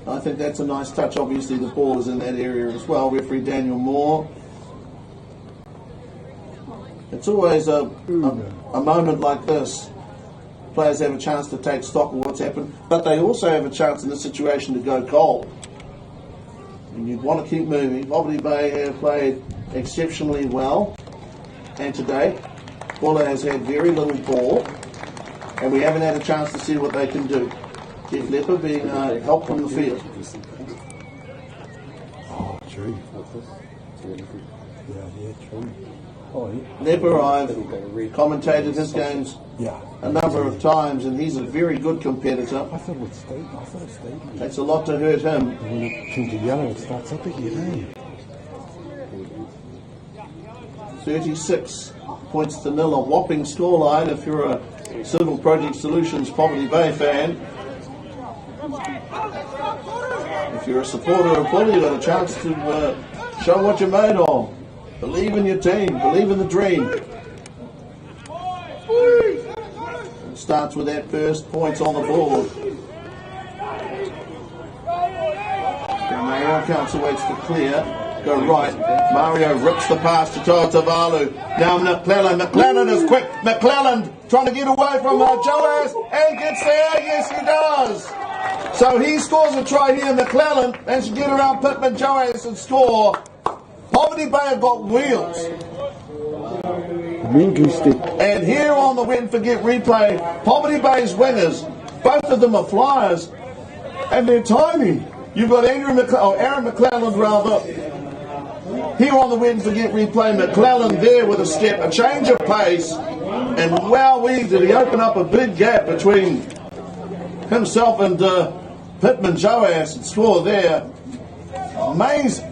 I think that's a nice touch. Obviously the ball is in that area as well. Referee Daniel Moore. It's always a moment like this. Players have a chance to take stock of what's happened, but they also have a chance in this situation to go cold. And you'd want to keep moving. Poverty Bay have played exceptionally well, and today Buller has had very little ball, and we haven't had a chance to see what they can do. Jeff Lepper being helped from the field. Oh, true. Yeah, true. Oh, yeah. Lepper, I've commentated his games a number of times, and he's a very good competitor. I thought it stayed. Takes a lot to hurt him. And when it turns to yellow, it starts up again, 36 points to nil, a whopping scoreline if you're a Civil Project Solutions Poverty Bay fan. If you're a supporter of Bull, you've got a chance to show what you're made of. Believe in your team, believe in the dream. It starts with that first points on the board. Mario Council waits to clear. Go right. Mario rips the pass to Toa Tavalu. Now McClellan. McClellan is quick. McClellan trying to get away from Joas and gets there. Yes, he does. So he scores a try here. McClellan and should get around Pittman Joas and score. Poverty Bay have got wheels. And here on the Win Forget replay, Poverty Bay's wingers, both of them are flyers, and they're tiny. You've got Aaron McClellan rather. Here on the Win Forget replay, McClellan there with a step, a change of pace, and wowee, did he open up a big gap between himself and Pittman Joas and score there. Amazing.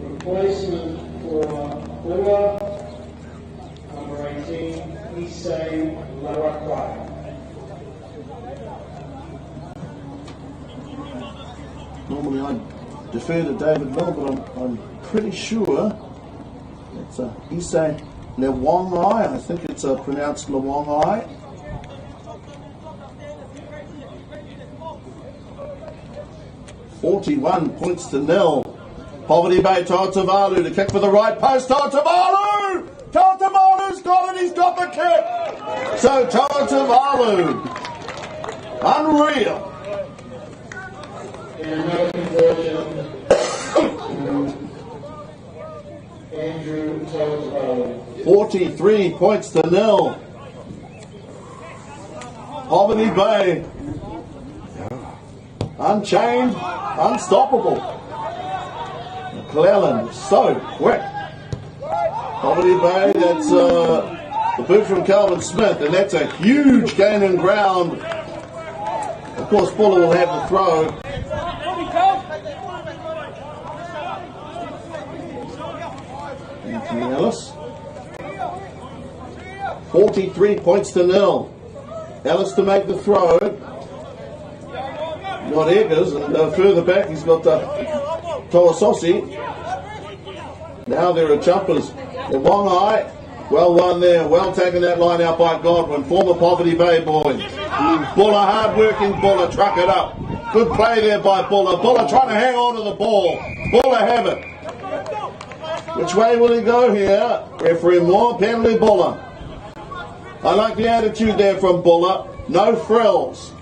Replacement for Buller, number 18, Isai Larakwai. Normally I defer to David Mill, but I'm pretty sure it's Isai Lewongai. I think it's pronounced Lewongai. 41 points to nil. Poverty Bay, Tautavalu to kick for the right post. Tautavalu! Tautavalu's got it, he's got the kick! So Tautavalu, unreal. And no conversion. Andrew Tautavalu. 43 points to nil. Poverty Bay, unchained, unstoppable. McClellan, so quick. Poverty Bay, that's the boot from Calvin Smith, and that's a huge gain in ground. Of course, Buller will have the throw. Anthony Ellis. 43 points to nil. Ellis to make the throw. Got Eggers, and further back he's got Toasosi. Now there are jumpers. The Wongai, well won there. Well taken that line out by Godwin. Former Poverty Bay boy. Buller, hard-working Buller, truck it up. Good play there by Buller. Buller trying to hang on to the ball. Buller have it. Which way will he go here? Referee Moore, penalty Buller. I like the attitude there from Buller. No frills.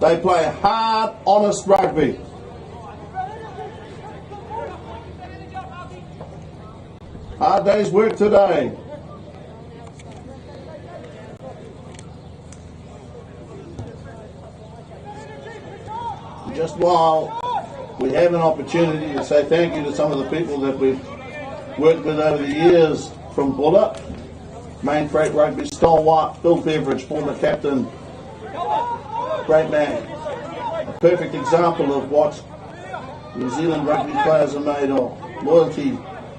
They play hard, honest rugby. Hard day's work today. Just while we have an opportunity to say thank you to some of the people that we've worked with over the years from Buller. Main Freight Rugby stalwart, Bill Beveridge, former captain, great man. A perfect example of what New Zealand rugby players are made of.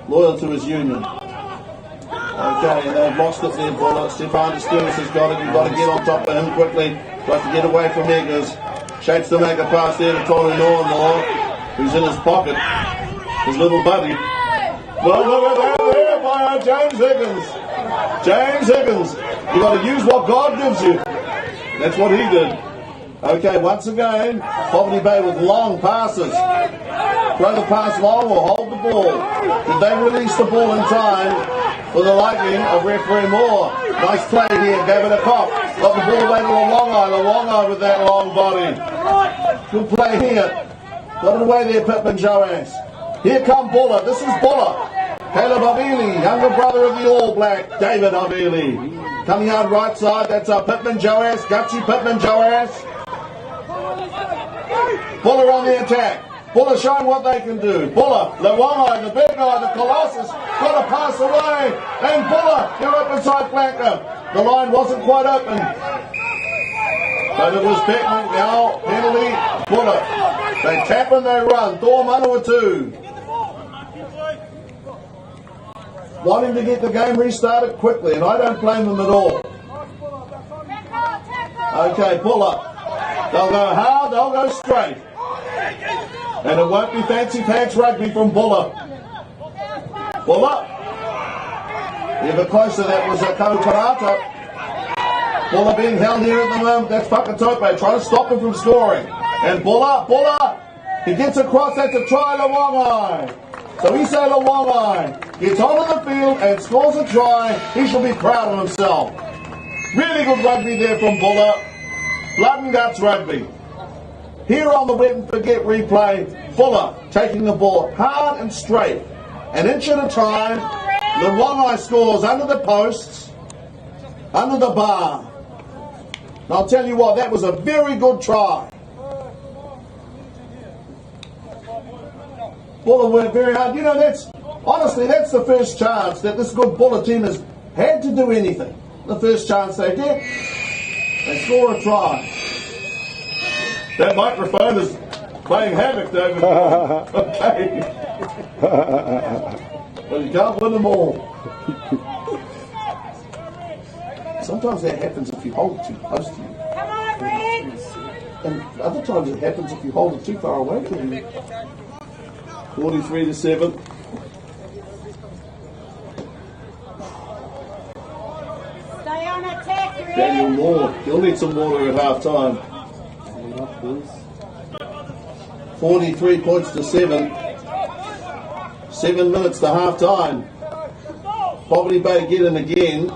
Loyal to his union. Okay, and they've lost it there, Buller. Stefan Stewart has got it. You've got to get on top of him quickly. Got to get away from Eggers. Shapes to make a pass there to Tony Norlaw, who's in his pocket. His little buddy. Well, look at that there by James Higgins. James Higgins. You've got to use what God gives you. That's what he did. Okay, once again, Poverty Bay with long passes. Throw the pass long or hold the ball. Did they release the ball in time for the liking of referee Moore? Nice play here, gave it a pop. Got the ball away to Lawongai with that long body. Good play here. Got it away there, Pittman Joas. Here come Buller. This is Buller. Caleb Avili, younger brother of the All Black, David Avili. Coming out right side, that's Pittman Joas. Gutsy Pittman Joas. Buller on the attack. Buller showing what they can do. Buller, Lawongai, the big guy, the Colossus, got to pass away. And Buller, you're up inside flanker. The line wasn't quite open. But it was Beckman, now penalty, Buller. They tap and they run. Thor Manawatu. Wanting to get the game restarted quickly, and I don't blame them at all. Okay, Buller. They'll go hard, they'll go straight. And it won't be fancy pants rugby from Buller. Buller. Ever closer, that was a Kokarata. Buller being held here at the moment. That's Pakatope trying to stop him from scoring. And Buller, he gets across, that's a try, Lawongai. So we say Lawongai gets onto the field and scores a try. He shall be proud of himself. Really good rugby there from Buller. Blood and guts rugby. Here on the wet and forget replay, Buller taking the ball hard and straight. An inch at a time. Lawongai scores under the posts, under the bar. And I'll tell you what, that was a very good try. Buller worked very hard. You know, that's the first chance that this good Buller team has had to do anything. The first chance they get, they score a try. That microphone is playing havoc, David. Okay. But you can't win them all. Sometimes that happens if you hold it too close to you. Come on, Rick! And other times it happens if you hold it too far away from you. 43-7. Stay on attack, Rick! Daniel Moore, he'll need some water at half time. 43 points to 7. 7 minutes to half time. Poverty Bay get in again.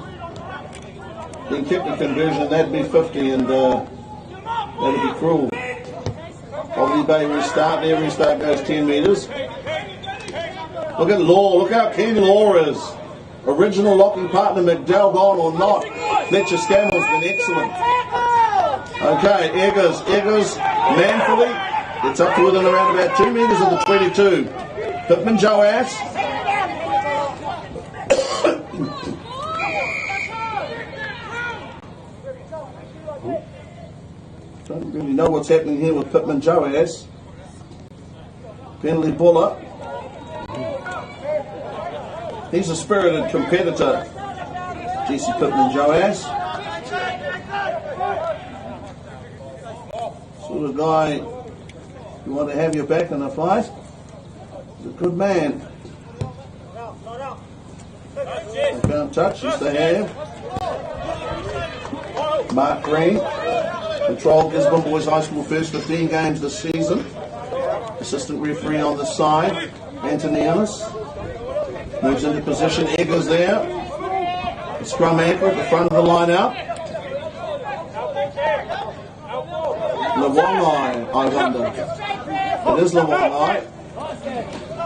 Then kept the conversion, that'd be 50, and that'd be cruel. Poverty Bay restart, their restart goes 10 metres. Look at Law, look how keen Law is. Original locking partner McDowell gone or not. Fletcher Scammel's been excellent. Okay, Eggers manfully gets up to within around about 2 metres of the 22. Pittman Joass. Don't really know what's happening here with Pittman Joass. Penalty Buller. He's a spirited competitor, Jesse Pittman Joass. Sort of guy you want to have your back in a fight. He's a good man. They can't touch, yes they have. Mark Green, controlled Gisborne Boys High School first 15 games this season. Assistant referee on the side, Anthony Ellis. Moves into position, Eggers there. The scrum anchor at the front of the line out. Lawongai, I wonder. It is Lawongai.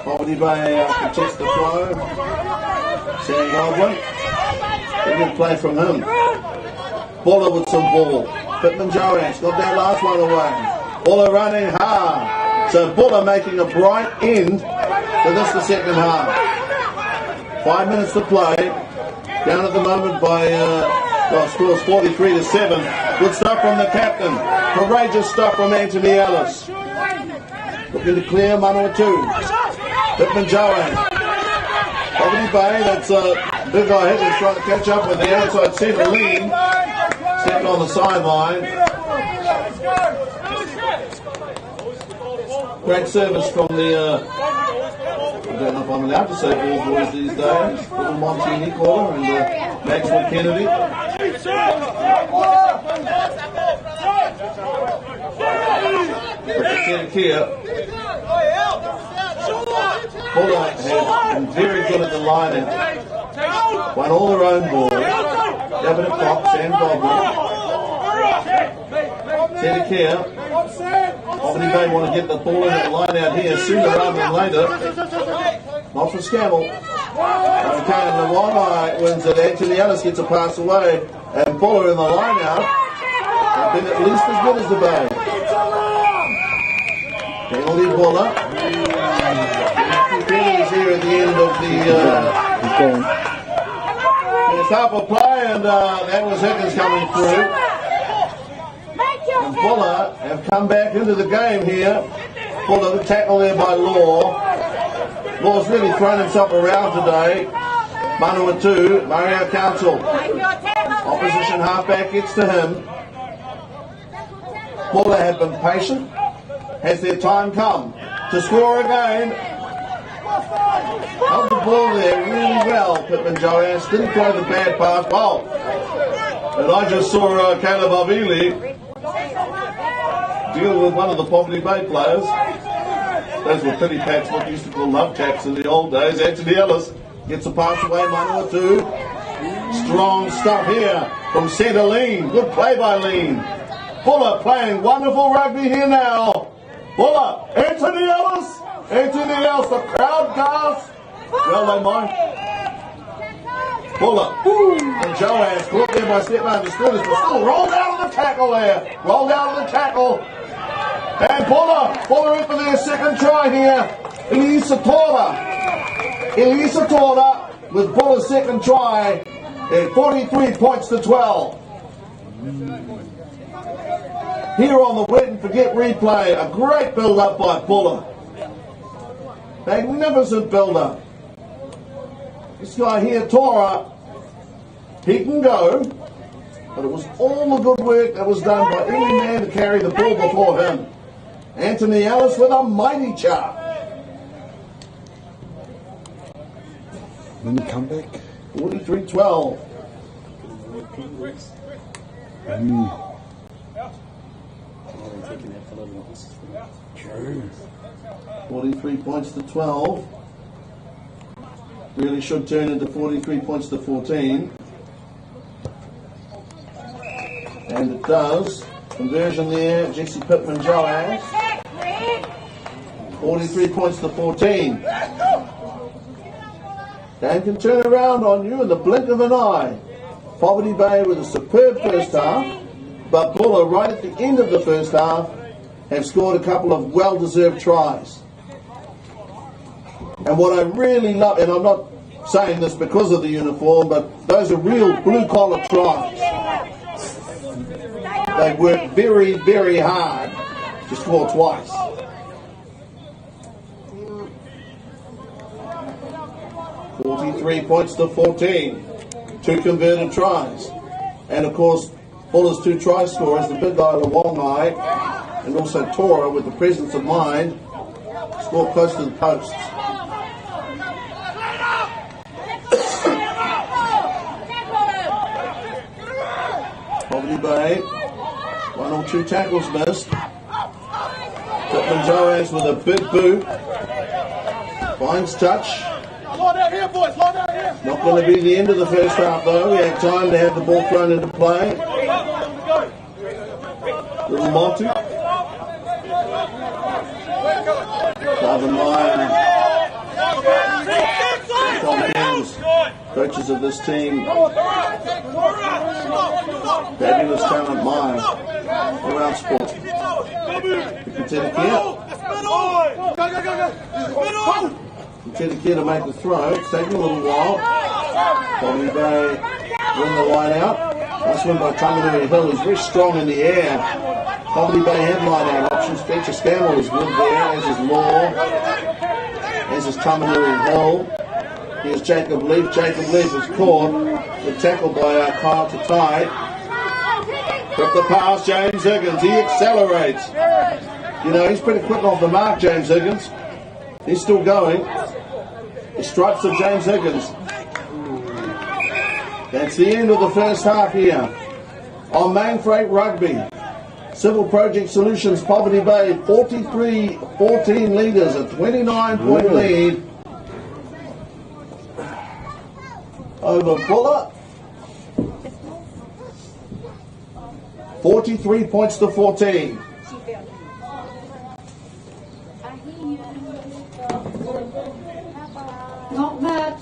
Poverty Bay contests the throw. Sam Godwin. A good play from him. Buller with some ball. Pittman Joass got that last one away. Buller running hard. So Buller making a bright end to this the second half. 5 minutes to play. Down at the moment by, scores 43 to 7. Good stuff from the captain. Courageous stuff from Anthony Ellis. Looking to clear Manawatu. Pittman Joass. Poverty Bay, that's a big guy Hitler's trying to catch up with the outside centre lean. Stepped on the sideline. Great service from the, I don't know if I'm allowed to say all boys these days. Little Montini caller and Maxwell Kennedy. Here. Buller has been very good at the line-in. Won all their own ball. Gavin Cox, Sam Godwin. Centre care. Poverty Bay want to get the ball in the line out here sooner rather than later. Not for Scammell. Okay, and the Lawongai wins it. Anthony Ellis gets a pass away. And Buller in the line out have been at least as good as the Bay. Penalty Buller. Penalties here at the end of the first half of play, and that was Higgins coming through. And Buller have come back into the game here. Buller, the tackle there by Law. Law's really thrown himself around today. Manawatu, Mario Council. Opposition halfback gets to him. Buller have been patient. Has their time come to score again? Held the ball there really well, Pittman Joass. Didn't throw the bad pass. Oh, and I just saw Caleb Avili deal with one of the Poverty Bay players. Those were pity pats, what we used to call love taps in the old days. Anthony Ellis gets a pass away, Manawatu. Strong stuff here from centre Lean. Good play by Lean. Buller playing wonderful rugby here now. Buller, Anthony Ellis. Anthony Ellis, the crowd gasp. Well, they might. Buller. And Joass caught there by Stepman Discorders, but still rolled out of the tackle there. Rolled out of the tackle. And Buller in for their second try here. Elisa Torda with Buller's second try at 43 points to 12. Here on the wet and forget replay, a great build-up by Buller. Magnificent build-up. This guy here, Tora, he can go, but it was all the good work that was done by any man to carry the ball before him. Anthony Ellis with a mighty charge. When you come back, 43-12. they're taking that colour ones. True. 43 points to 12. Really should turn into 43 points to 14. And it does. Conversion there, Jesse Pittman Joaz. 43 points to 14. Game can turn around on you in the blink of an eye. Poverty Bay with a superb first half, but Buller right at the end of the first half have scored a couple of well-deserved tries. And what I really love, and I'm not saying this because of the uniform, but those are real blue-collar tries. They work very, very hard to score twice. $43 points to 14. 2 converted tries. And of course, Buller's 2 try scorers, the big guy Wongai and also Tora, with the presence of mind, score close to the posts. Poverty Bay, 1 or 2 tackles missed. Pittman Joaz with a big boot. Finds touch. Not going to be the end of the first half though. We had time to have the ball thrown into play. Little Monty. Calvin Meyer. Tom Hens, coaches of this team. Fabulous talent, Meyer. Around sport. We continue here. Continue to make the throw. It's taking a little while. Poverty Bay win the line out. Nice win by Tamanui Hill, who's very strong in the air. Poverty Bay have line out options. Fletcher Scammell is good there, as is Law, as is Tamanui Hill. Here's Jacob Leaf. Jacob Leaf is caught. The tackle by Kyle Tatai. Grip the pass, James Higgins. He accelerates. You know, he's pretty quick off the mark, James Higgins. He's still going. The stripes of James Higgins. That's the end of the first half here. On Main Freight Rugby, Civil Project Solutions, Poverty Bay, 43-14 leaders, a 29-point lead over Buller. 43 points to 14. Not much.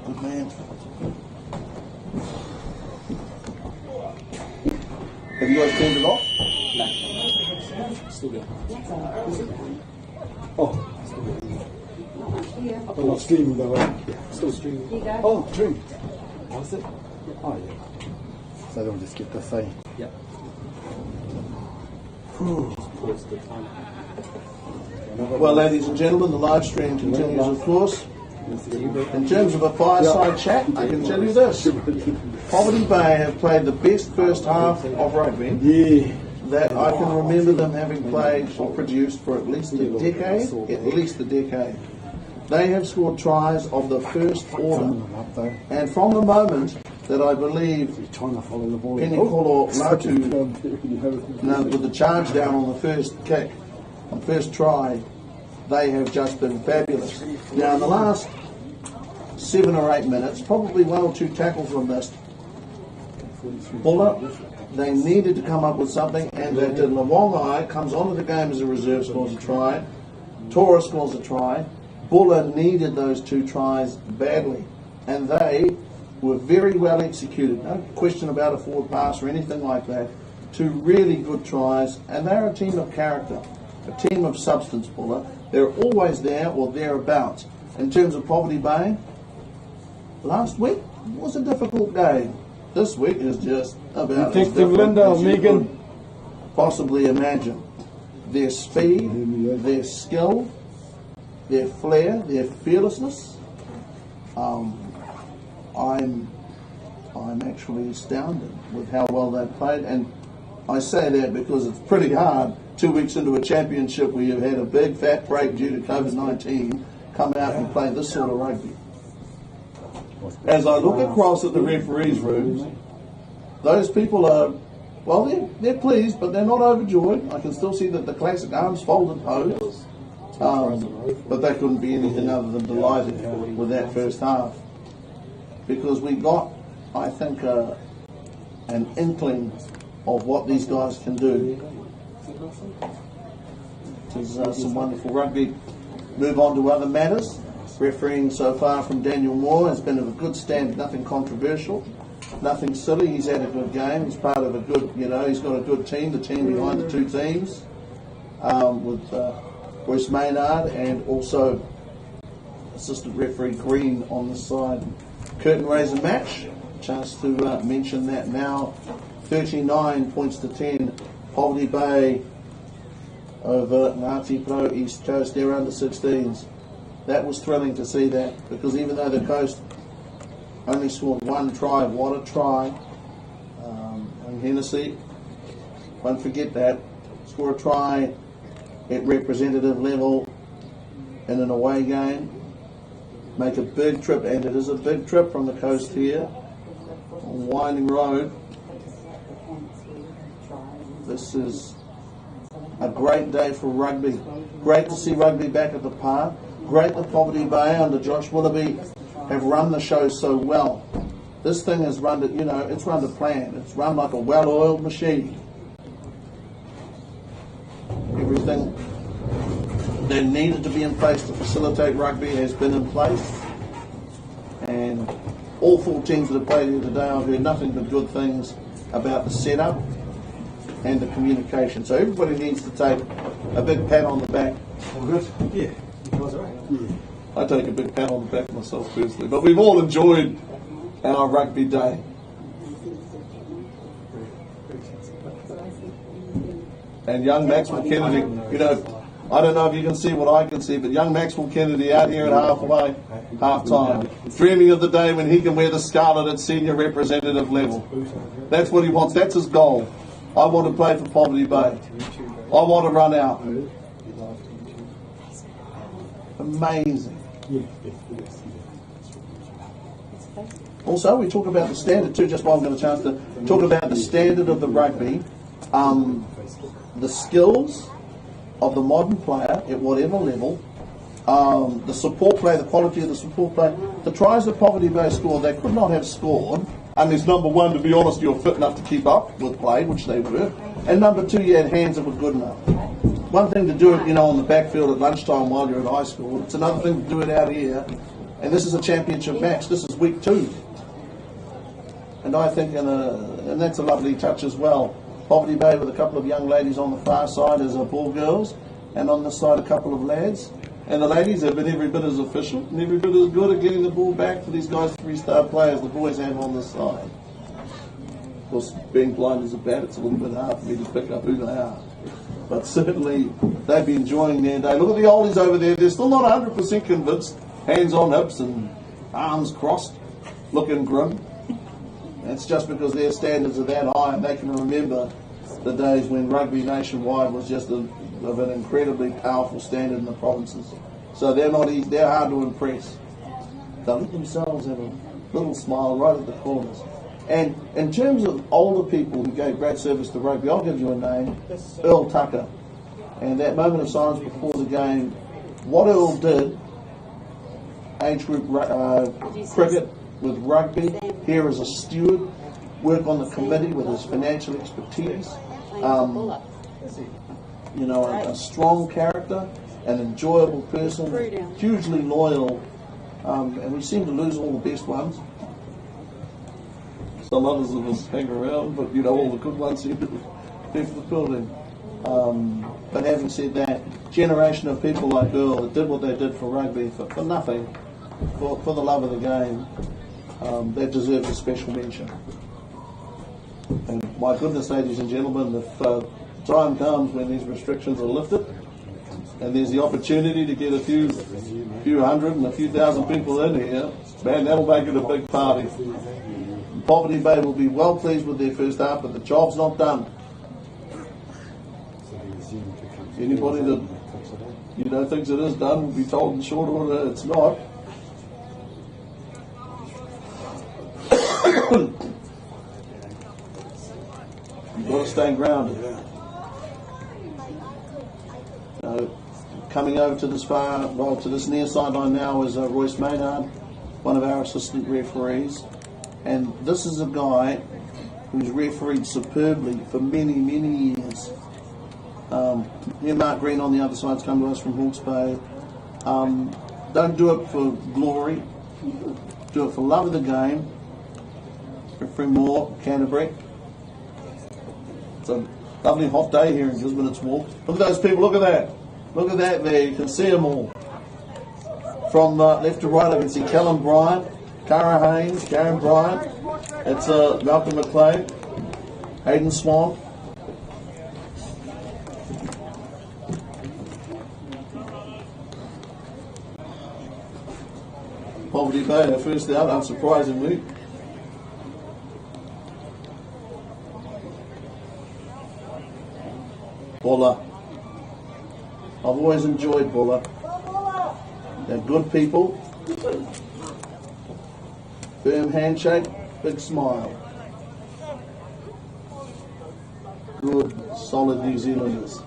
Good man. Have you guys turned it off? No. Still good. Oh, Yeah. I'm not streaming though. Still streaming. Here you go. Oh, stream. How's it? Oh, yeah. So they'll just get the same. Yeah. Towards the time. Well, ladies and gentlemen, the live stream continues, of course. In terms of a fireside chat, I can tell you this. Poverty Bay have played the best first half of rugby Yeah. that I can remember them having played or produced for at least a decade. At least a decade. They have scored tries of the first order. And from the moment that I believe You're trying to follow the ball. Penny Kolo Latu, with the charge down on the first kick, on first try, they have just been fabulous. Now, in the last 7 or 8 minutes, probably 1 or 2 tackles were missed. Buller, they needed to come up with something, and they did. Lawongai comes onto the game as a reserve, scores a try. Tora scores a try. Buller needed those 2 tries badly, and they were very well executed. No question about a forward pass or anything like that. 2 really good tries, and they're a team of character, a team of substance, Buller. They're always there or thereabouts. In terms of Poverty Bay, last week was a difficult game. This week is just about as Detective different Linda, as you Megan. could possibly imagine. Their speed, their skill, their flair, their fearlessness. I'm actually astounded with how well they've played, and I say that because it's pretty hard 2 weeks into a championship where you've had a big fat break due to COVID-19, come out and play this sort of rugby. Well, as I look across at the referees' rooms, those people are, well, they're pleased, but they're not overjoyed. I can still see that the classic arms folded pose, but they couldn't be anything other than delighted with that first half, because we got, I think, an inkling of what these guys can do. There's some wonderful rugby. Move on to other matters. Refereeing so far from Daniel Moore has been of a good standard, nothing controversial, nothing silly. He's had a good game. He's part of a good, he's got a good team, the team behind the two teams, with Bruce Maynard and also assistant referee Green on the side. Curtain raiser match. Chance to mention that now. 39 points to 10. Poverty Bay over Ngāti Pro East Coast. They're under 16s. That was thrilling to see that, because even though the Coast only scored one try, what a try. And Hennessy, won't forget that. Score a try at representative level in an away game. Make a big trip, and it is a big trip from the Coast here. On Winding Road. This is a great day for rugby. Great to see rugby back at the park. Great that Poverty Bay under Josh Willoughby have run the show so well. This thing has run it, it's run to plan. It's run like a well-oiled machine. Everything that needed to be in place to facilitate rugby has been in place. And all four teams that have played here today, I've heard nothing but good things about the setup and the communication. So everybody needs to take a big pat on the back. All good? Yeah. You guys all right? Yeah. I take a big pat on the back myself personally. But we've all enjoyed our rugby day. And young Maxwell Kennedy, I don't know if you can see what I can see, but young Maxwell Kennedy out here at half-time, dreaming of the day when he can wear the scarlet at senior representative level. That's what he wants. That's his goal. I want to play for Poverty Bay. I want to run out. Amazing. Also, we talk about the standard too, just while I'm going to chance to talk about the standard of the rugby, the skills of the modern player at whatever level, the support play, the quality of the support play. The tries that Poverty Bay scored, they could not have scored unless, number one, to be honest, you're fit enough to keep up with play, which they were, and number two, you had hands that were good enough. One thing to do it, on the backfield at lunchtime while you're at high school. It's another thing to do it out here. And this is a championship match. This is week 2. And I think, and that's a lovely touch as well. Poverty Bay with a couple of young ladies on the far side as ball girls, and on this side a couple of lads. And the ladies have been every bit as efficient and every bit as good at getting the ball back for these guys, 3-star players the boys have on this side. Of course, being blind as a bat, it's a little bit hard for me to pick up who they are. But certainly they've been enjoying their day. Look at the oldies over there. They're still not 100% convinced. Hands on hips and arms crossed, looking grim. It's just because their standards are that high, and they can remember the days when rugby nationwide was just of an incredibly powerful standard in the provinces. So they're not easy, they're hard to impress. They let themselves have a little smile right at the corners. And in terms of older people who gave great service to rugby, I'll give you a name, Earl Tucker. And that moment of silence before the game, what Earl did, age group cricket with rugby, here as a steward, work on the committee with his financial expertise, a strong character, an enjoyable person, hugely loyal, and we seem to lose all the best ones. Some others of us hang around, but all the good ones seem to leave the building. But having said that, generation of people like Earl that did what they did for rugby for nothing, for the love of the game, that deserves a special mention. And my goodness, ladies and gentlemen, if time comes when these restrictions are lifted and there's the opportunity to get a few hundred and a few thousand people in here, man, that'll make it a big party. Poverty Bay will be well pleased with their first half, but the job's not done. Anybody that thinks it is done will be told in short order it's not. You've got to stay grounded. Coming over to this to this near sideline now is Royce Maynard, one of our assistant referees. And this is a guy who's refereed superbly for many, many years. Here, Mark Green on the other side's come to us from Hawke's Bay. Don't do it for glory, do it for love of the game. Referee Moore, Canterbury. It's a lovely hot day here in Gisborne. It's warm. Look at those people, look at that. Look at that there, you can see them all. From left to right, I can see Callum Bryant, Cara Haynes, Karen Bryant. It's Malcolm McLean, Hayden Swan. Poverty Bay, our first out, unsurprisingly. Buller. I've always enjoyed Buller. They're good people. Firm handshake, big smile. Good, solid New Zealanders.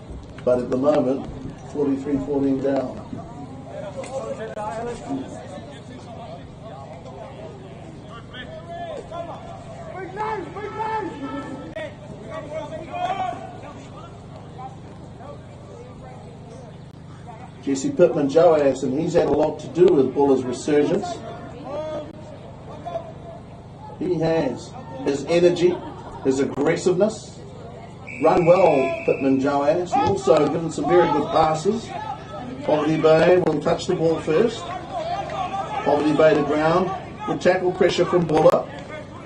But at the moment, 43-14 down. Jesse Pittman-Joas, and he's had a lot to do with Buller's resurgence. He has his energy, his aggressiveness, run well, Pittman-Joas, and also given some very good passes. Poverty Bay will touch the ball first. Poverty Bay to ground. Good tackle pressure from Buller.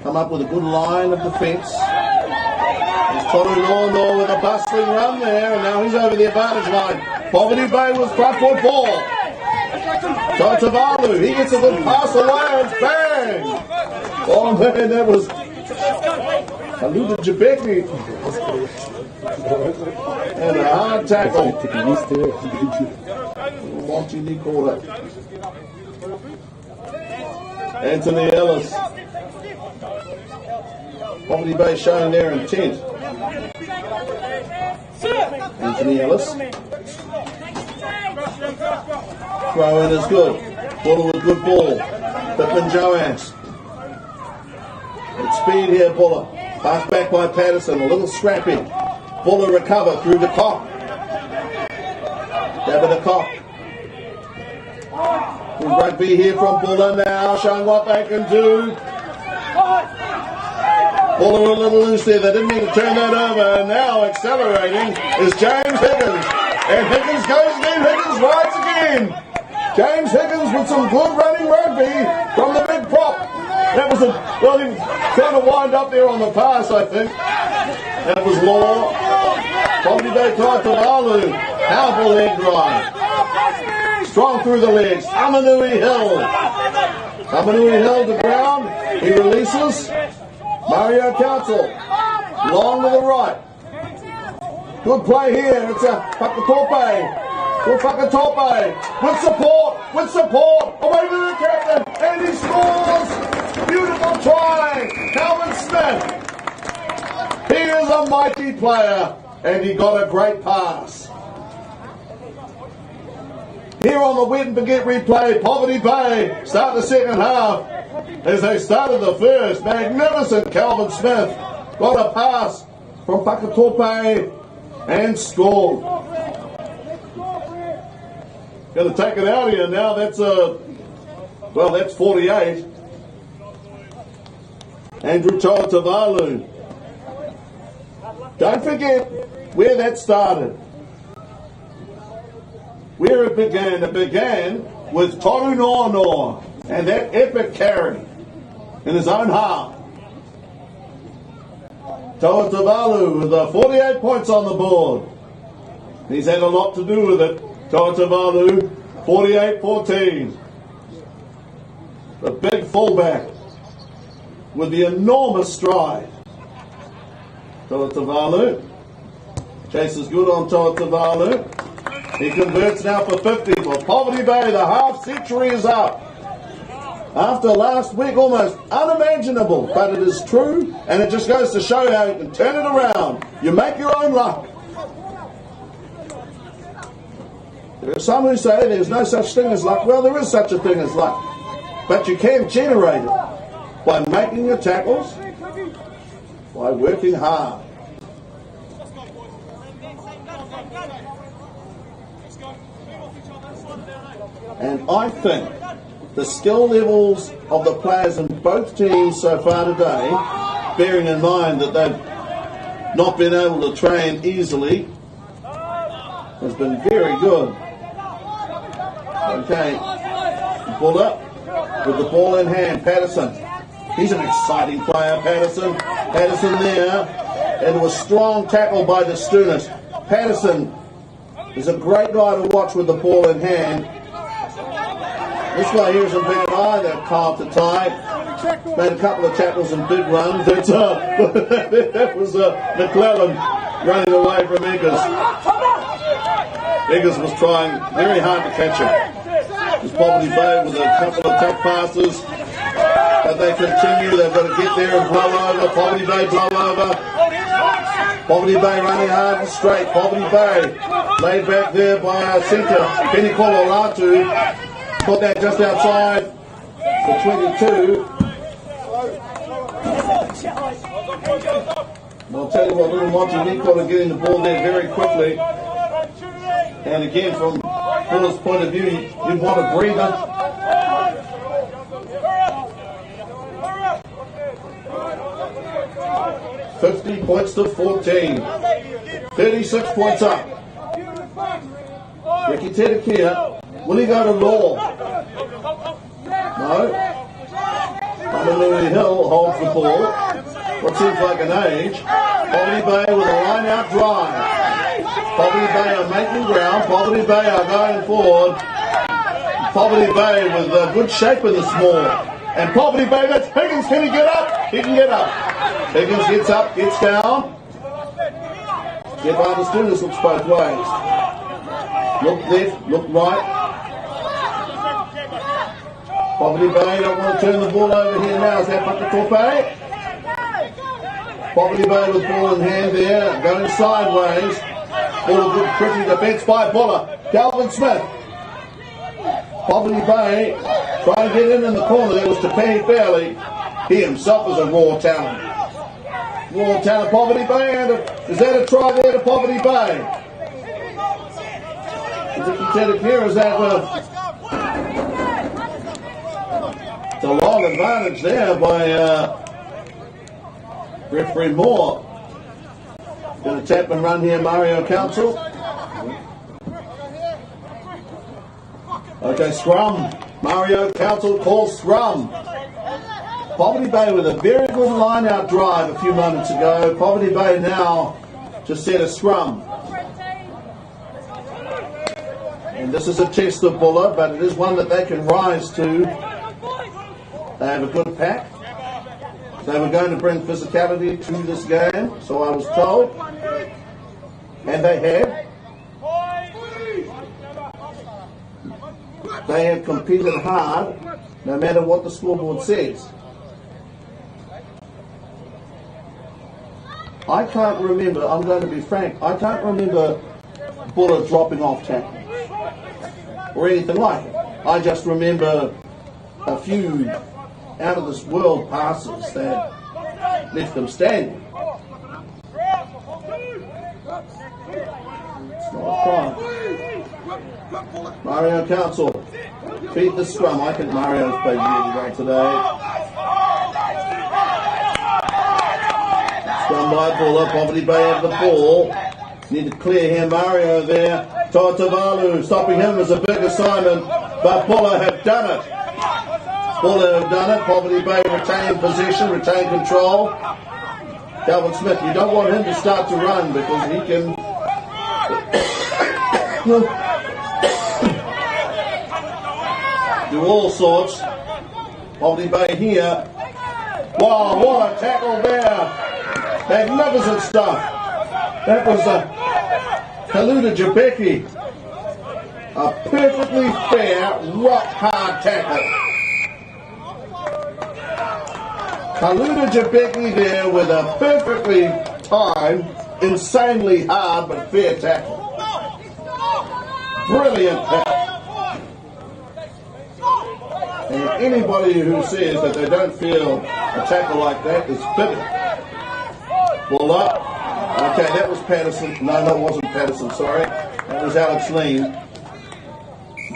Come up with a good line of defence. There's Toru Nornor with a bustling run there, and now he's over the advantage line. Poverty Bay was front foot ball. Tavalu, he gets a good pass away and bang! Oh man, that was Aluda Jabeki. And a hard tackle. Monty knee quarter. Anthony Ellis. Poverty Bay showing their intent. Anthony Ellis. Throw in is good. Buller with good ball. Pittman-Joas. Good speed here, Buller. Pass back by Patterson. A little scrappy. Buller recover through the Cock. Dabba the Cock. Good rugby here from Buller now. Showing what they can do. Buller a little loose there. They didn't mean to turn that over. And now accelerating is James Higgins. And Higgins goes in. Higgins rides again. James Higgins with some good running rugby from the big prop. That was he trying to wind up there on the pass, I think. That was Law. Poverty Bay tried to Walu. Powerful leg drive. Strong through the legs. Amanui Hill. Amanui Hill to ground. He releases. Mario Council. Long to the right. Good play here. It's a Fakatope. Good Fakatope. With support. Away to the captain. And he scores. Beautiful try. Calvin Smith. He is a mighty player. And he got a great pass. Here on the Wet and Forget replay, Poverty Bay start the second half. As they started the first, magnificent Calvin Smith got a pass from Fakatope and scored. Going to take it out here now. That's that's 48. Andrew Tavalu. Don't forget where that started. Where it began with Toru Nornor and that epic carry in his own half. Toa Tavalu with 48 points on the board. He's had a lot to do with it. Toa Tavalu, 48-14. The big fullback with the enormous stride. Toa Tavalu. Chase is good on Toa Tavalu. He converts now for 50 for Poverty Bay. The half century is up. After last week, almost unimaginable, but it is true, and it just goes to show how you can turn it around. You make your own luck. There are some who say there's no such thing as luck. Well, there is such a thing as luck, but you can generate it by making your tackles, by working hard. And I think the skill levels of the players in both teams so far today, bearing in mind that they've not been able to train easily, has been very good. Okay, Buller with the ball in hand, Patterson. He's an exciting player, Patterson. Patterson there, and it was a strong tackle by the student. Patterson is a great guy to watch with the ball in hand. This guy here isn't big an eye, that carved the tie. Made a couple of tackles and big runs. That was McClellan running away from Eggers. Eggers was trying very hard to catch him. It's Poverty Bay with a couple of tack passes. But they continue, they've got to get there and blow over. Poverty Bay blow over. Poverty Bay running hard and straight. Poverty Bay laid back there by our centre, Penny Koloratu. Put that just outside the 22. And I'll tell you what, little Montenegro are getting the ball there very quickly. And again, from Buller's point of view, you'd want to breather. $50 points to 14. 36 points up. Ricky Tedekia. Will he go to Law? No. Louis Hill holds the ball. What seems like an age. Poverty Bay with a line out drive. Poverty Bay are making ground. Poverty Bay are going forward. Poverty Bay with good shape in the small. And Poverty Bay, that's Higgins. Can he get up? He can get up. Higgins gets up, gets down. Get by the students, looks both ways. Look left, look right. Poverty Bay don't want to turn the ball over here now. Is that Pakatope? Poverty Bay with ball in hand there, going sideways. All a good pretty defence by Buller. Calvin Smith. Poverty Bay trying to get in the corner. There was Tepehi Fairley. He himself is a raw talent. Raw talent, Poverty Bay. And is that a try there to Poverty Bay? Is that it's a long advantage there by referee Moore. Going to tap and run here, Mario Council. Okay, scrum. Mario Council calls scrum. Poverty Bay with a very good line-out drive a few moments ago. Poverty Bay now to set a scrum. And this is a test of Buller, but it is one that they can rise to. They have a good pack. They were going to bring physicality to this game, so I was told. And they have. They have competed hard, no matter what the scoreboard says. I can't remember, I'm going to be frank, I can't remember Buller dropping off tackles or anything like it. I just remember a few out of this world passes that left them standing. It's not a crime. Mario Council, beat the scrum. I think Mario's played really well today. Scrum by Buller, Poverty Bay have the ball. Need to clear him, Mario there. Toatavalu, stopping him is a big assignment, but Buller have done it. Buller have done it. Poverty Bay retain possession, retain control. Calvin Smith, you don't want him to start to run because he can do all sorts. Poverty Bay here. Wow, what a tackle there. Magnificent stuff. That was Kaluta Jabeki. A perfectly fair, rock hard tackle. Kaluna Jabeki there with a perfectly timed, insanely hard but fair tackle. Brilliant tackle. And anybody who says that they don't feel a tackle like that is fibbing. Ball up. Okay, that was Patterson. No, that wasn't Patterson, sorry. That was Alex Lean.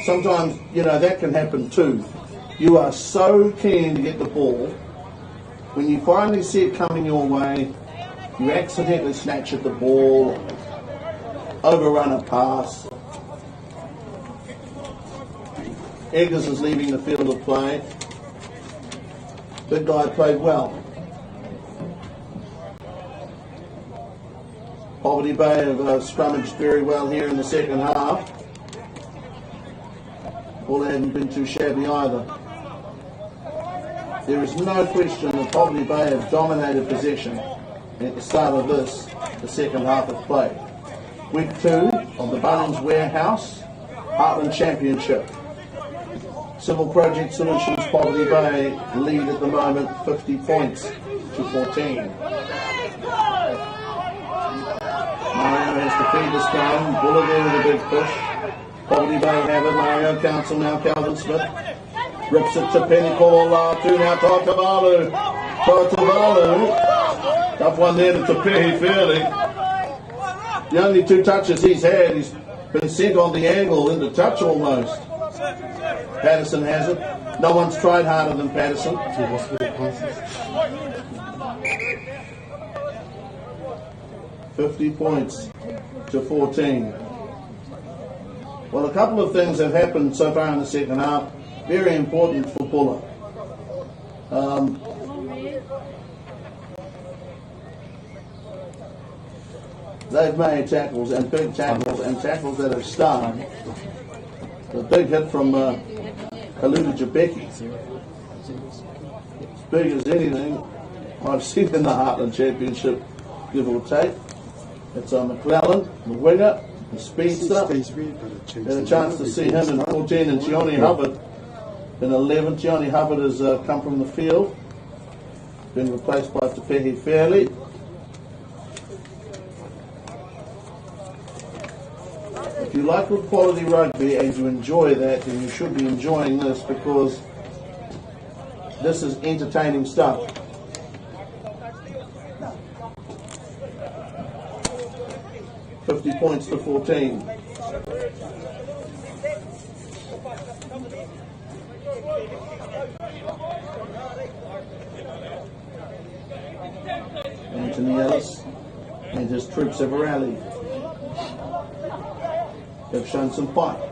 Sometimes, you know, that can happen too. You are so keen to get the ball. When you finally see it coming your way, you accidentally snatch at the ball, overrun a pass. Eggers is leaving the field of play. Big guy played well. Poverty Bay have scrummaged very well here in the second half. Well, they haven't been too shabby either. There is no question that Poverty Bay have dominated possession at the start of the second half of play. Week 2 of the Bunnings Warehouse Heartland Championship. Civil Project Solutions Poverty Bay lead at the moment 50 points to 14. Mario has to feed this game. Buller there with a big push. Poverty Bay have it. Mario Council now. Calvin Smith rips it to Penny Paulatu. Now Toitavalu. Tough one there to Tepehi Fairley. The only 2 touches he's had, he's been sent on the angle into touch almost. Patterson has it. No one's tried harder than Patterson. 50 points to 14. Well, a couple of things have happened so far in the second half. Very important for Buller. They've made tackles and big tackles and tackles that have stung. The big hit from Kaluna Jabeki. As big as anything I've seen in the Heartland Championship, give or take. It's McClellan, the winger, the speedster. Had a chance to see him in 14 and Gianni Hubbard in 11. Gianni Hubbard has come from the field, been replaced by Tepehi Fairley. If you like good quality rugby and you enjoy that, then you should be enjoying this, because this is entertaining stuff. $50 points to 14. Anthony Ellis and his troops have rallied. They've shown some fight. At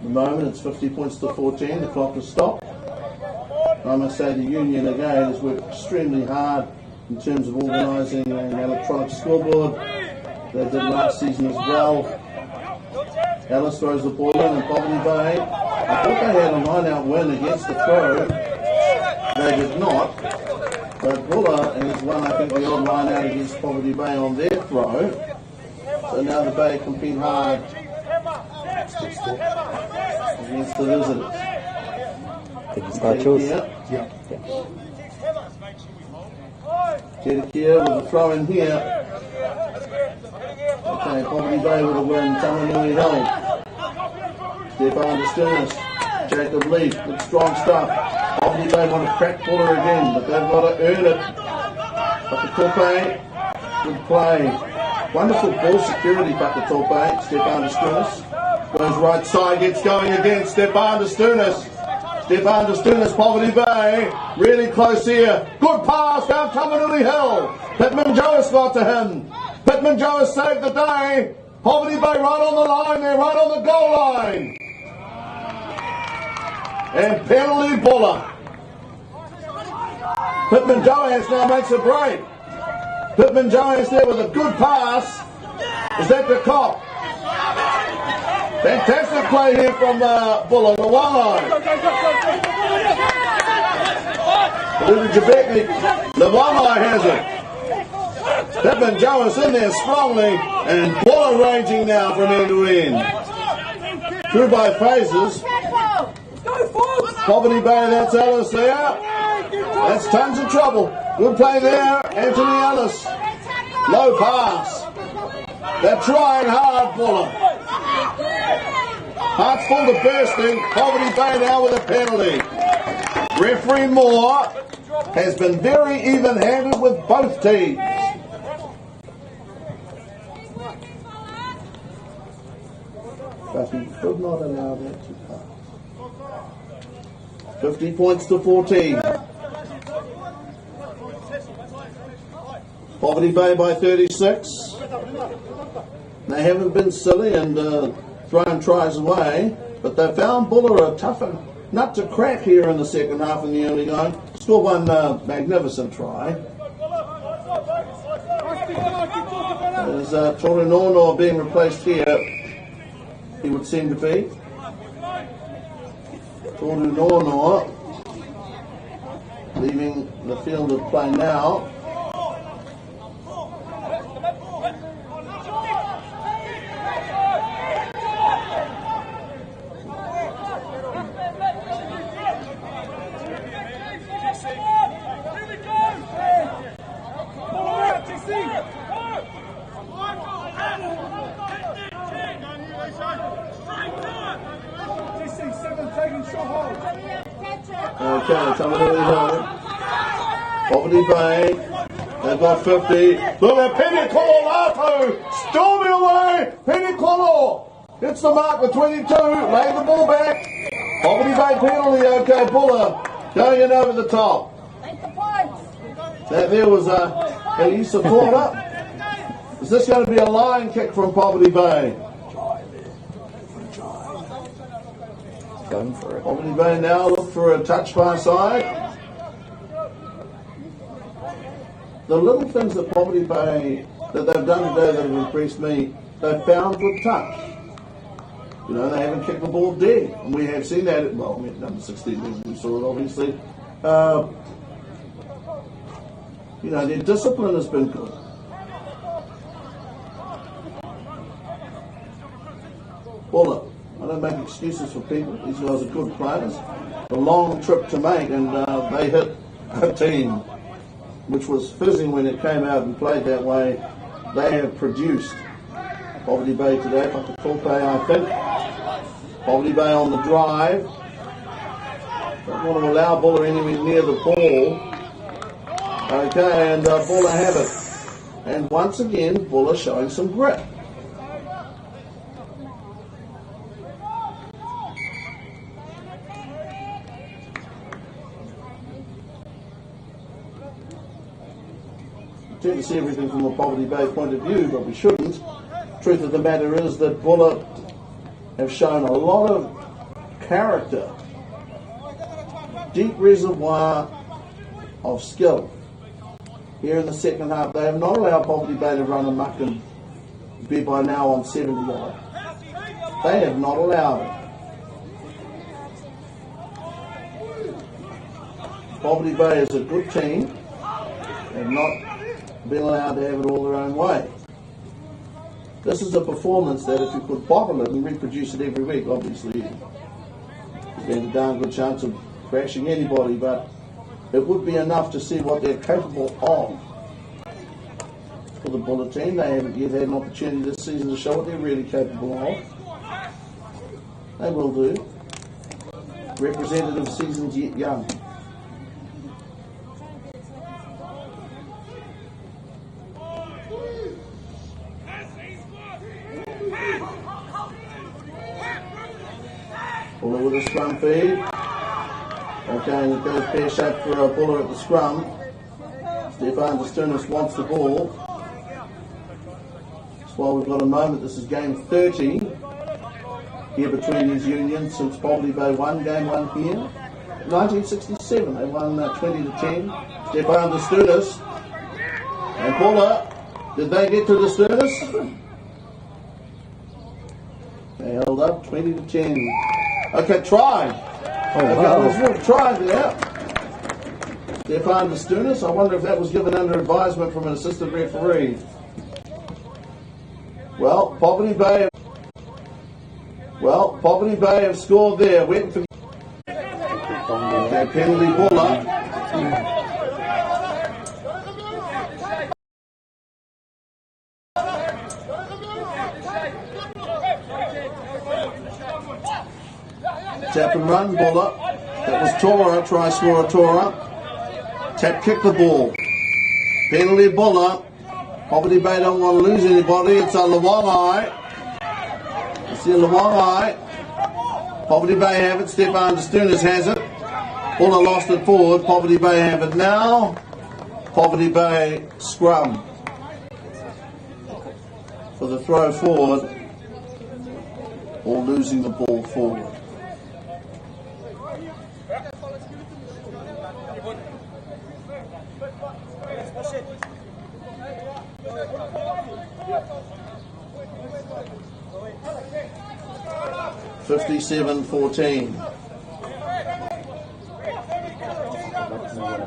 the moment it's 50 points to 14, the clock has stopped. I must say the Union again has worked extremely hard in terms of organising an electronic scoreboard. They did last season as well. Ellis throws the ball in and Poverty Bay. I thought they had a line-out win against the throw. They did not. But Buller has won, I think, the odd line-out against Poverty Bay on their throw. So now the Bay compete hard against the visitors. Did you start yours? Yeah. Tedikia with a throw in here. Okay, Poverty Bay with a win. Tamanui held. Stefan Desturnis. Jacob Leaf with strong stuff. Poverty Bay want to crack Buller again, but they've got to earn it. Pakatope, good play. Wonderful ball security, Pakatope. Stefan Desturnis goes right side, gets going again. Stefan Desturnis. Stefan Desturnis, Poverty Bay, really close here. Good pass down Tamanui Hill. Pittman Joas got to him. Pittman Joas saved the day. Poverty Bay right on the line there, right on the goal line. And penalty Buller. Pittman Joas now makes a break. Pittman Joas there with a good pass. Is that the cop? Fantastic play here from Buller, the one line. The one line has it. Pittman Joas in there strongly, and Buller ranging now from end to end. Through by phases. Poverty Bay, that's Ellis there. That's tons of trouble. Good play there, Anthony Ellis. Low pass. They're trying hard, Buller. Hearts full to bursting. Poverty Bay now with a penalty. Referee Moore has been very even-handed with both teams. But he could not allow that to pass. 50 points to 14. Poverty Bay by 36. They haven't been silly and thrown tries away, but they found Buller a tougher nut to crack here in the second half in the early going. Scored one magnificent try. There's Torinono being replaced here, he would seem to be. Torinono leaving the field of play now. Okay, coming to the home. Poverty Bay, they've got 50. Look at Penicolo, storming away. Penicolo hits the mark with 22, lay the ball back. Poverty Bay penalty, okay, Buller going in over the top. That there was Elisa caught up. Is this going to be a line kick from Poverty Bay? Going for it. Poverty Bay now look for a touch by side. The little things that Poverty Bay that they've done today that have impressed me, they've found good touch. You know, they haven't kicked the ball dead. And we have seen that, well, number 16, we saw it obviously. You know, their discipline has been good. Buller. I don't make excuses for people. These guys are good players. A long trip to make, and they hit a team which was fizzing when it came out and played that way. They have produced Poverty Bay today, like the Torpe, I think. Poverty Bay on the drive. Don't want to allow Buller anywhere near the ball. Okay, and Buller have it. And once again, Buller showing some grit. To see everything from a Poverty Bay point of view, but we shouldn't. Truth of the matter is that Buller have shown a lot of character, deep reservoir of skill. Here in the second half, they have not allowed Poverty Bay to run amok and be by now on 70 yards. They have not allowed it. Poverty Bay is a good team. They have not been allowed to have it all their own way. This is a performance that if you could bottle it and reproduce it every week, obviously there's a darn good chance of crashing anybody, but it would be enough to see what they're capable of. For the Buller team, they haven't yet had an opportunity this season to show what they're really capable of. They will do. Representative season's yet young. Buller with a scrum feed. Okay, and it goes pear-shaped for a Buller at the scrum. Stefan Desternis wants the ball. That's why we've got a moment. This is game 30 here between these unions since Poverty Bay won game 1 here. 1967, they won 20 to 10. Stefan Desternis and Buller. Did they get to Desternis? They held up 20 to 10. Okay, try. Okay, there's a little try there. Stefan Desternis. I wonder if that was given under advisement from an assistant referee. Well, Poverty Bay have scored there. Went for penalty ball up. Tap and run, ball up. That was Tora, try score a Tora. Tap kick the ball. Penalty ball up. Poverty Bay don't want to lose anybody. It's a Lawangai. It's the Lawangai. Poverty Bay have it. Stefan Stunis has it. Buller lost it forward. Poverty Bay have it now. Poverty Bay scrum for the throw forward, or losing the ball forward. (57-14).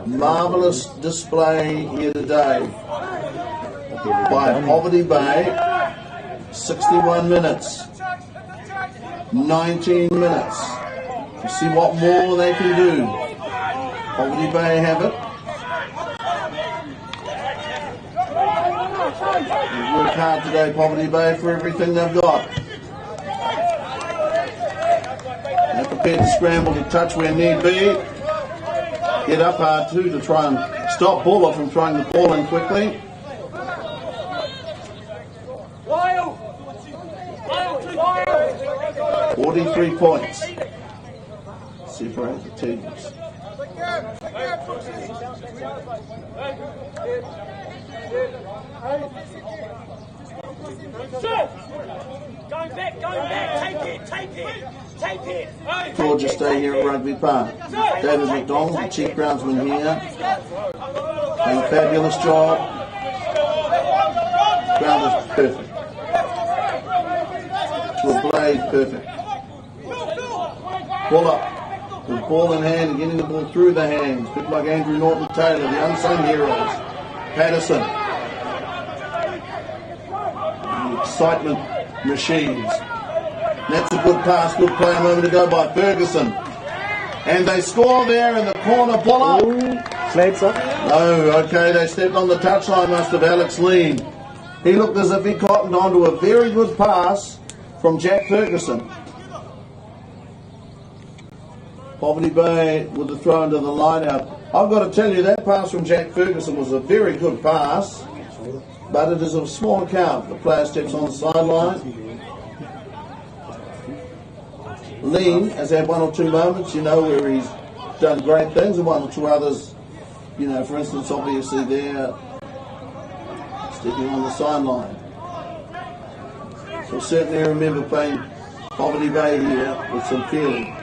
Marvellous display here today by Poverty Bay. 61 minutes, 19 minutes. You see what more they can do. Poverty Bay have it. They work hard today, Poverty Bay, for everything they've got. They're prepared to scramble to touch where need be. Get up hard too to try and stop Buller from throwing the ball in quickly. 43 points. Separate the teams. Georgia stay here at Rugby Park. David McDonald, the chief groundsman here, doing a fabulous job. Ground is perfect. To a blade, perfect. Ball up. With ball in hand and getting the ball through the hands. People like Andrew Norton Taylor, the unsung heroes. Patterson. The excitement machines. That's a good pass, good play a moment ago by Ferguson. And they score there in the corner. Ball up. Flags up. Oh, okay, they stepped on the touchline, must have Alex Lean. He looked as if he cottoned onto a very good pass from Jack Ferguson. Poverty Bay with the throw into the line out. I've got to tell you, that pass from Jack Ferguson was a very good pass, but it is of small account. The player steps on the sideline. Lean has had one or two moments, where he's done great things, and one or two others, for instance, obviously there, stepping on the sideline. So certainly I remember playing Poverty Bay here with some feeling.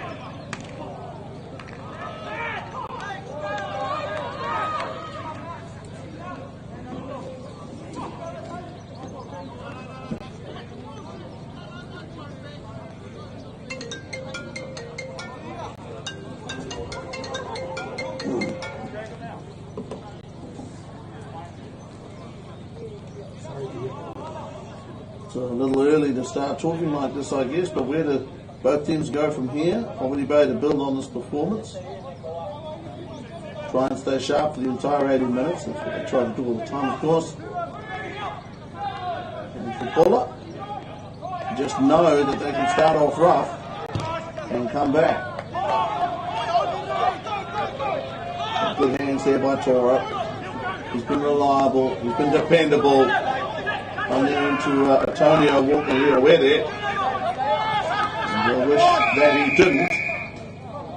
It's a little early to start talking like this, I guess, but where do both teams go from here? Poverty Bay to build on this performance. Try and stay sharp for the entire 80 minutes. That's what they try to do all the time, of course. And for Buller, just know that they can start off rough and come back. Good hands there by Tora. He's been reliable. He's been dependable. On there into Antonio walking here away there. And we'll wish that he didn't.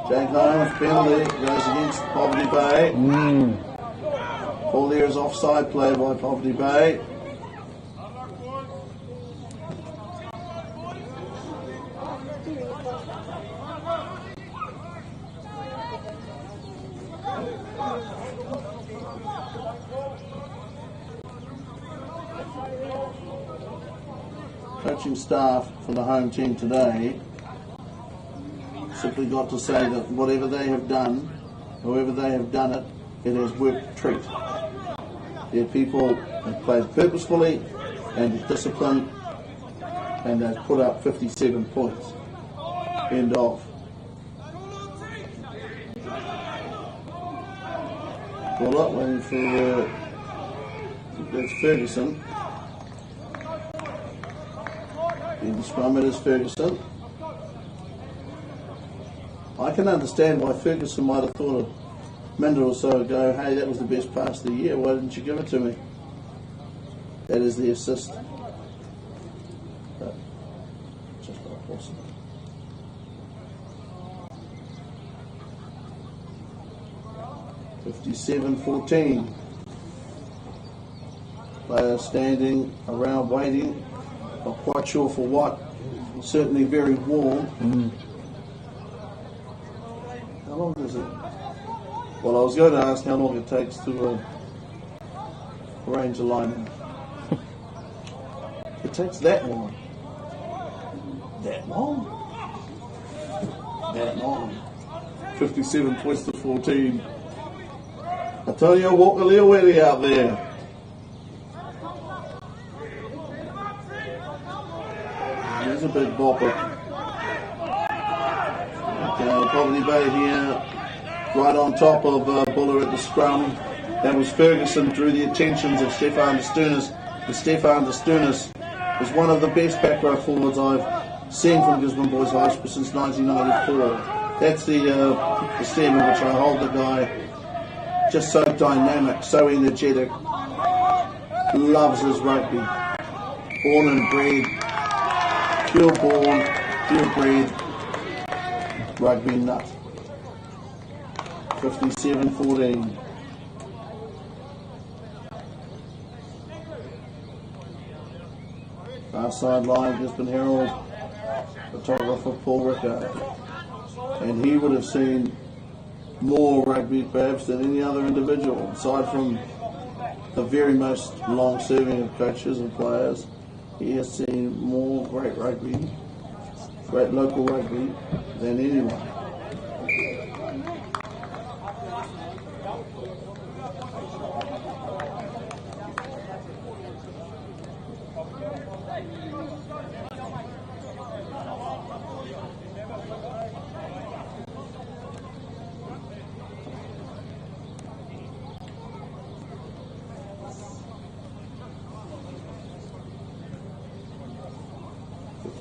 Jack Holmes penalty goes against Poverty Bay. All there is offside play by Poverty Bay. Coaching staff for the home team today simply got to say that whatever they have done, however they have done it, it has worked a treat. Their people have played purposefully and with discipline, and they've put up 57 points. End of. Ball up, waiting for that's Ferguson. In the scrum it is Ferguson. I can understand why Ferguson might have thought a minute or so ago, hey, that was the best pass of the year, why didn't you give it to me? That is the assist. But just not possible. (57-14). Players standing around waiting, not quite sure for what, certainly very warm. How long is it? Well, I was going to ask how long it takes to arrange a line. It takes that long. That long? That long. 57 points to 14. Antonio Walker-Leawelli out there. There's a big bopper. Okay, Poverty Bay here, right on top of Buller at the scrum. That was Ferguson, drew the attentions of Stefan de Stournis. And Stefan de Stournis is one of the best back row forwards I've seen from Gisborne Boys High School since 1994. That's the stand in which I hold the guy. Just so dynamic, so energetic, loves his rugby. Born and bred, pure born, pure bred, rugby nut. 57-14. Far sideline, Gisborne Herald, photographer Paul Rickard. And he would have seen more rugby perhaps than any other individual, aside from the very most long-serving of coaches and players. He has seen more great rugby, great local rugby, than anyone.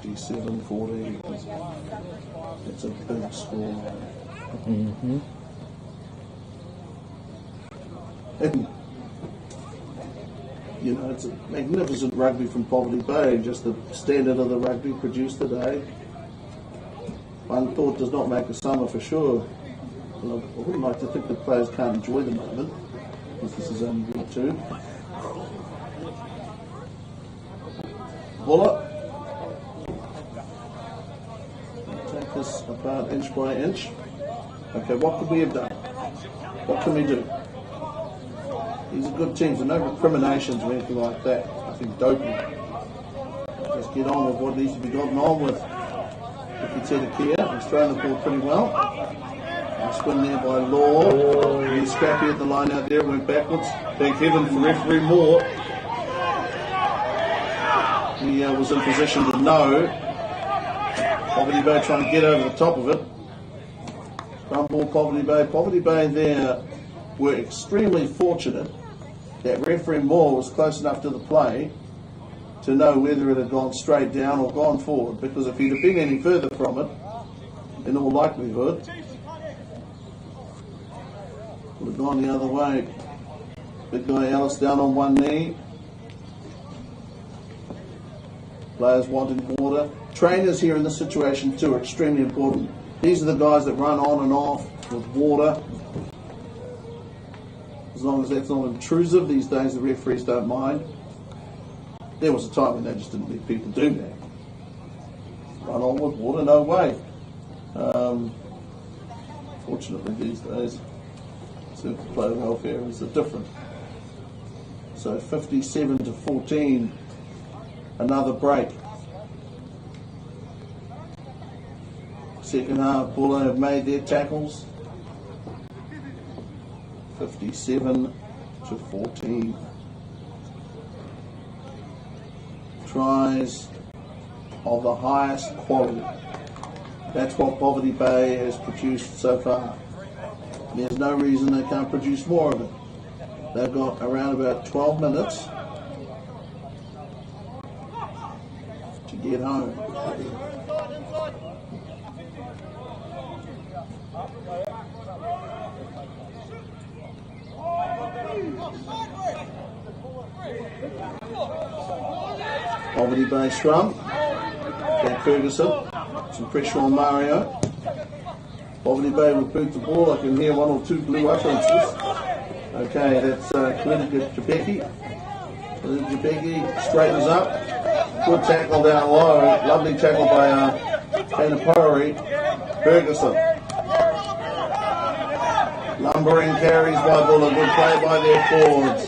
(57-14). It's a big score. And, you know, it's a magnificent rugby from Poverty Bay, just the standard of the rugby produced today. One thought does not make a summer for sure. Well, I wouldn't like to think that players can't enjoy the moment, because this is only week 2. Bullet. Take this apart inch by inch. Okay, what could we have done? What can we do? These are good teams, and no recriminations or anything like that. Nothing dopey. Just get on with what needs to be gotten on with. If you take a care, he's thrown the ball pretty well. Nice win there by Law. He's scrappy at the line out there, went backwards. Thank heaven for referee Moore. He was in position to know. Poverty Bay trying to get over the top of it. Scrum ball, Poverty Bay. Poverty Bay there were extremely fortunate that referee Moore was close enough to the play to know whether it had gone straight down or gone forward, because if he'd have been any further from it, in all likelihood, would have gone the other way. Big guy Ellis down on one knee. Players wanting water. Trainers here in this situation too are extremely important. These are the guys that run on and off with water. As long as that's not intrusive, these days the referees don't mind. There was a time when they just didn't let people do that. Run on with water, no way. Fortunately these days, player welfare is different. So 57-14, another break. Second half, Buller have made their tackles. 57-14. Tries of the highest quality. That's what Poverty Bay has produced so far. There's no reason they can't produce more of it. They've got around about 12 minutes to get home. Poverty Bay scrum. Jack Ferguson. Some pressure on Mario. Poverty Bay will boot the ball. I can hear one or two blue utterances. Okay, that's Clint Jabecki. Clint Jabecki straightens up. Good tackle down low. Lovely tackle by Tanapori. Ferguson. Lumbering carries by Bull. A good play by their forwards.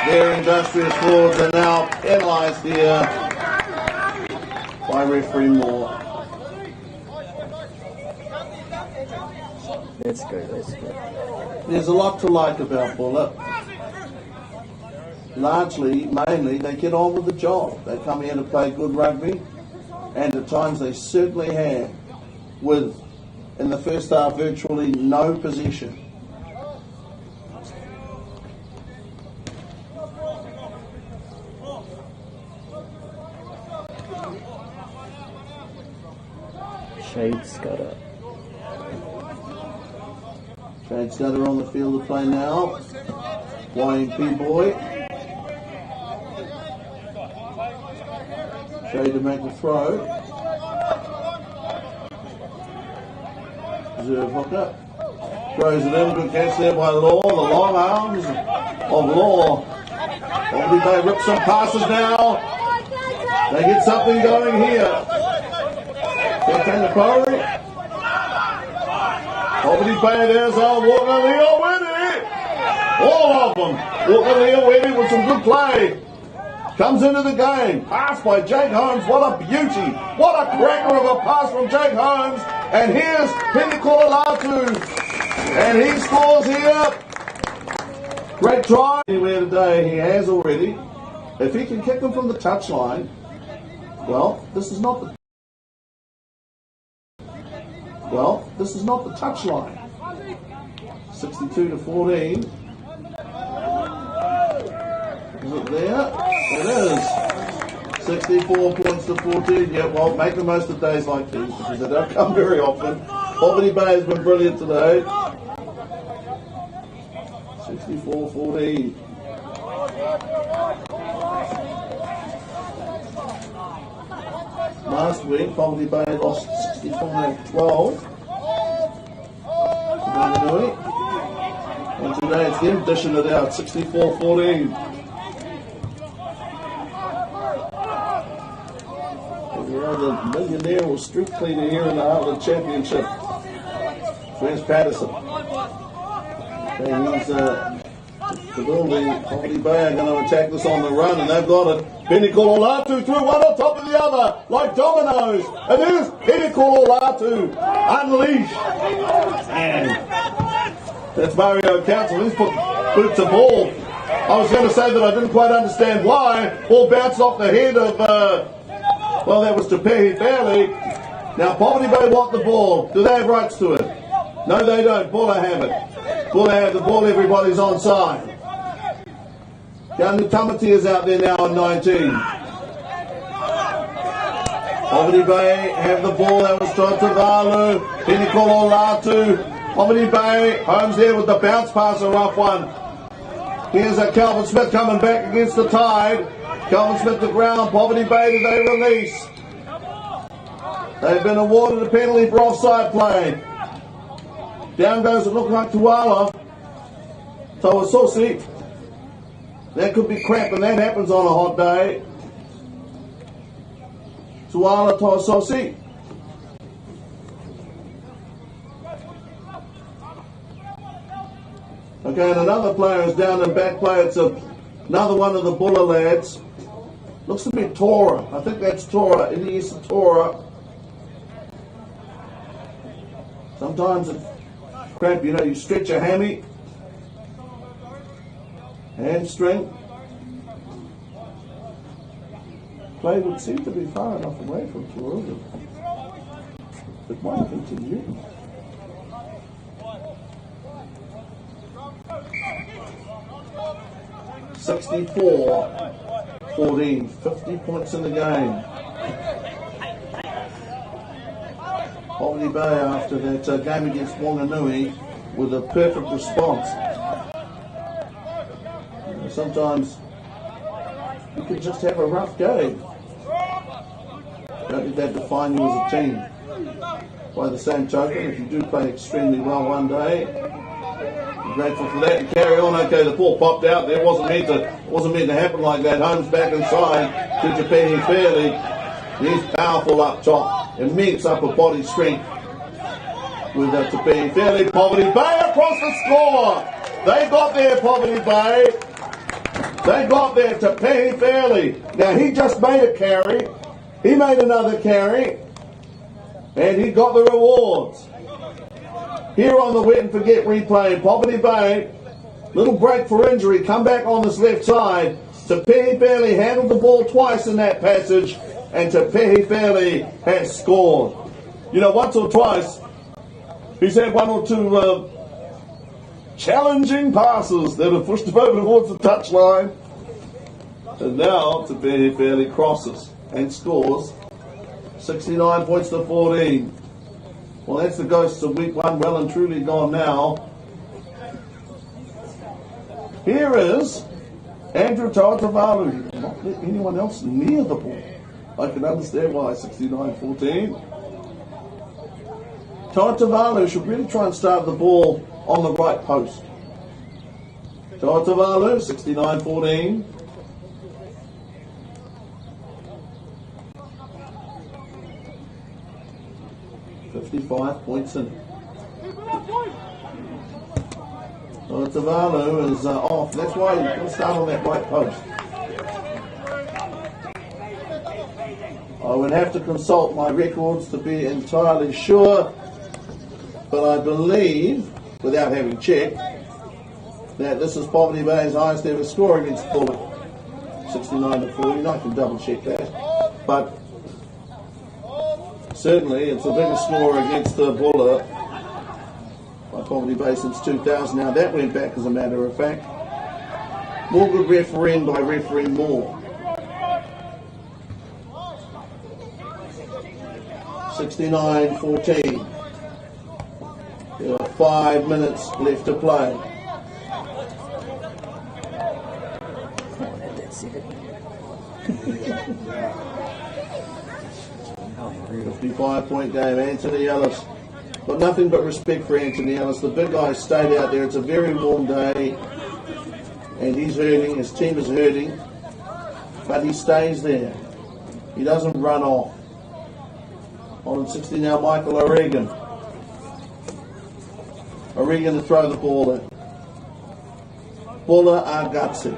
Their industrious forwards are now penalised here by referee Moore. Let's go, let's go. There's a lot to like about Buller. Mainly, they get on with the job. They come here to play good rugby, and at times they certainly have, with, in the first half, virtually no possession. Shade Scudder. Shade Scudder on the field of play now. YMP boy. Shade to make the throw. Reserve hooker. Throws it in. Good catch there by Law. The long arms of Law. Poverty Bay rips some passes now. They get something going here. Tanapori. Poverty Bay, there's Walker Leo Winnie. All of them. Walker Leo Winnie with some good play. Comes into the game. Pass by Jake Holmes. What a beauty. What a cracker of a pass from Jake Holmes. And here's Penikololatu. And he scores here. Great try. Anywhere today he has already. If he can kick them from the touchline, well, this is not the touchline. 62-14. Is it there? It is. 64 points to 14. Yeah, well, make the most of days like these because they don't come very often. Poverty Bay has been brilliant today. 64-14. Last week, Poverty Bay lost 65-12. And today it's them dishing it out, 64-14. The millionaire or street cleaner here in the Heartland Championship. Where's Patterson? And he's the building. Poverty Bay are going to attack this on the run, and they've got it. Penikololatu through one on top of the other, like dominoes. And there's Penikololatu unleashed. And that's Mario Council. He's put boots of ball. I was going to say that I didn't quite understand why. Ball bounced off the head of, well, that was Tepehi Fairleigh. Now, Poverty Bay want the ball. Do they have rights to it? No, they don't. Buller have it. Buller have the ball. Everybody's onside. Ganu Tamati is out there now on 19. Poverty Bay have the ball. That was Totovalu. Penikololatu. Poverty Bay. Holmes there with the bounce pass, a rough one. Here's a Calvin Smith coming back against the tide. Calvin Smith to ground. Poverty Bay, do they release? They've been awarded a penalty for offside play. Down goes it looked like Tuala. Tawasosi. That could be crap, and that happens on a hot day. Tuala Tawasosi. Okay, and another player is down in back play. It's another one of the Buller lads. Looks to be Tora. I think that's Tora. In the east of Tora. Sometimes it's crap, you know, you stretch a hammy. Hamstring. Play would seem to be far enough away from Tora. It might continue. 64-14. 50 points in the game. Poverty Bay, after that game against Wanganui, with a perfect response. Sometimes you can just have a rough game. Don't let that define you as a team. By the same token, if you do play extremely well one day, I'm grateful for that and carry on. Okay, the ball popped out there. Wasn't meant to happen like that. Holmes back inside to Japani Fairley. He's powerful up top. Immense upper body strength with Japani Fairley. Poverty Bay across the score. They got there, Poverty Bay. They got there to Penny Fairley. Now he just made a carry. He made another carry. And he got the rewards. Here on the wet and forget replay, Poverty Bay, little break for injury, come back on this left side. To Penny Fairley handled the ball twice in that passage, and to Penny Fairley has scored. You know, once or twice, he's had one or two challenging passes that have pushed him over towards the touchline. And now to Penny Fairley crosses and scores. 69 points to 14. Well, that's the ghosts of week one well and truly gone now. Here is Andrew Tautavalu. Not let anyone else near the ball. I can understand why. 69-14. Tautavalu should really try and start the ball on the right post. Tautavalu, 69-14. $55 points in. So Tavalu is off. That's why you've got to start on that right post. I would have to consult my records to be entirely sure, but I believe, without having checked, that this is Poverty Bay's highest ever score against Bullock. 69-14. I can double check that. But certainly, it's the biggest score against the Buller by Poverty Bay since 2000. Now, that went back, as a matter of fact. More good refereeing by refereeing more. 69-14. There are 5 minutes left to play. 55-point game. Anthony Ellis. Got nothing but respect for Anthony Ellis. The big guy stayed out there. It's a very warm day. And he's hurting. His team is hurting. But he stays there. He doesn't run off. On 60 now, Michael O'Regan. O'Regan to throw the ball in. Buller are gutsy.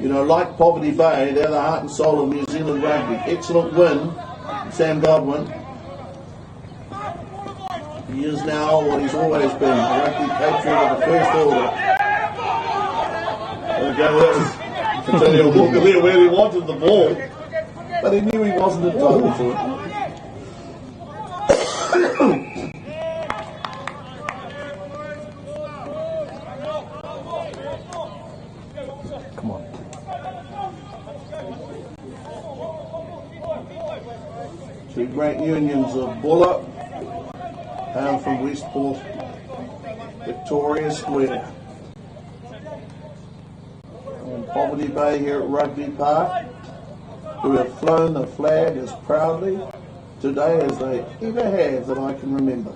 You know, like Poverty Bay, they're the heart and soul of New Zealand rugby. Excellent win. Sam Godwin. He is now what he's always been, a rugby patriot of the first order. Okay, I tell you, Walker there where he wanted the ball, but he knew he wasn't entitled to it. Come on. Two great unions of Buller, home from Westport, Victoria Square. And Poverty Bay here at Rugby Park, who have flown the flag as proudly today as they ever have that I can remember.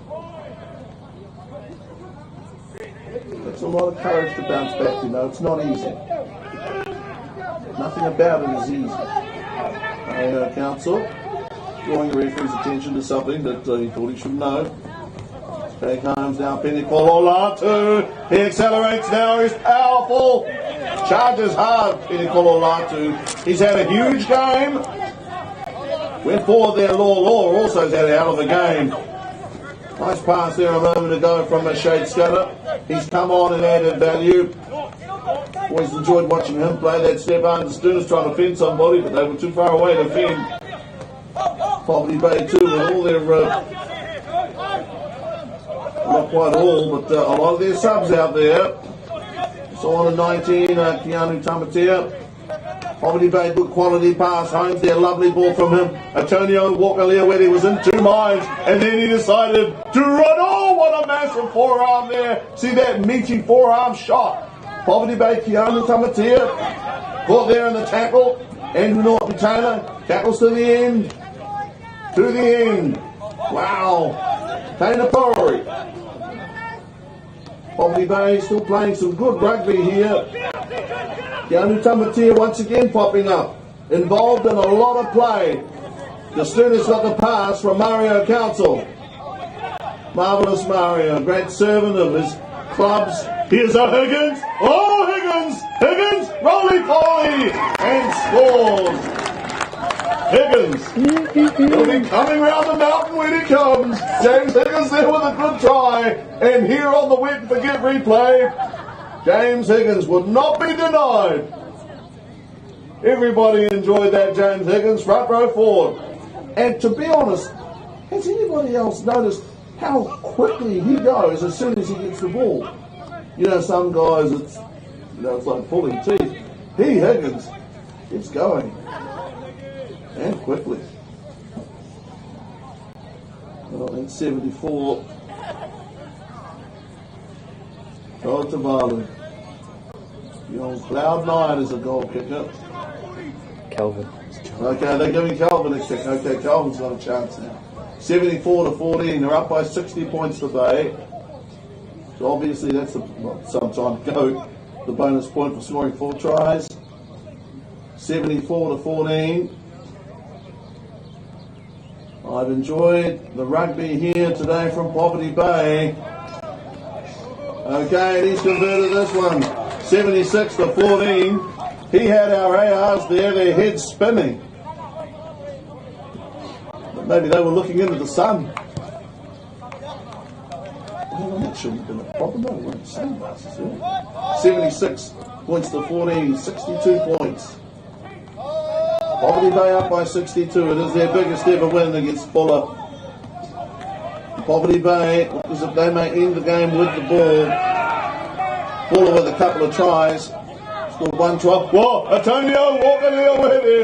It's a lot of courage to bounce back, you know, it's not easy. Nothing about it is easy. Council drawing the referee's attention to something that he thought he should know. Take Holmes now, Penny Kololatu. He accelerates now, he's powerful. Charges hard, Penny Kololatu. He's had a huge game. Went forward there, Law also has had a hell of a game. Nice pass there a moment ago from a Shade Scudder. He's come on and added value. Always enjoyed watching him play. That step understood is trying to fend somebody, but they were too far away to fend. Poverty Bay too, with all their, not quite all, but a lot of their subs out there. So on a 19, Keanu Tamatea. Poverty Bay, good quality pass. Holmes there, lovely ball from him. Antonio Walker-Leowedi was in two minds, and then he decided to run. Oh, what a massive forearm there. See that meaty forearm shot. Poverty Bay, Keanu Tamatea. Caught there in the tackle. Andrew Norton Taylor tackles to the end. To the end. Wow. Taylor Pori. Poverty Bay still playing some good rugby here. Keanu Tamatea once again popping up. Involved in a lot of play. The students got the pass from Mario Council. Marvellous Mario. Great servant of his clubs. Here's a Higgins. Oh, Higgins! Higgins! Roly-poly! And scores. Higgins. He'll be coming round the mountain when he comes. James Higgins there with a good try. And here on the wet forget replay, James Higgins would not be denied. Everybody enjoyed that James Higgins, front row forward. And to be honest, has anybody else noticed how quickly he goes as soon as he gets the ball? You know, some guys, it's like pulling teeth. Higgins, it's going. And quickly. Well, in 74. Todd Tavalu. The old Cloud 9 is a goal kicker. Calvin. Okay, they're giving Calvin a kick. Okay, Calvin's got a chance now. 74-14. They're up by 60 points to Bay. So obviously that's some time ago. The bonus point for scoring 4 tries. 74-14. I've enjoyed the rugby here today from Poverty Bay. Okay, and he's converted this one. 76-14. He had our ARs there, their heads spinning. But maybe they were looking into the sun. Well, that shouldn't have been a problem. They weren't sunglasses, yeah. 76 points to 14, 62 points. Poverty Bay up by 62. It is their biggest ever win against Fuller. Poverty Bay, because if they may end the game with the ball. Fuller with a couple of tries. Scored 1 try. Whoa, Antonio Walker-Leowedi.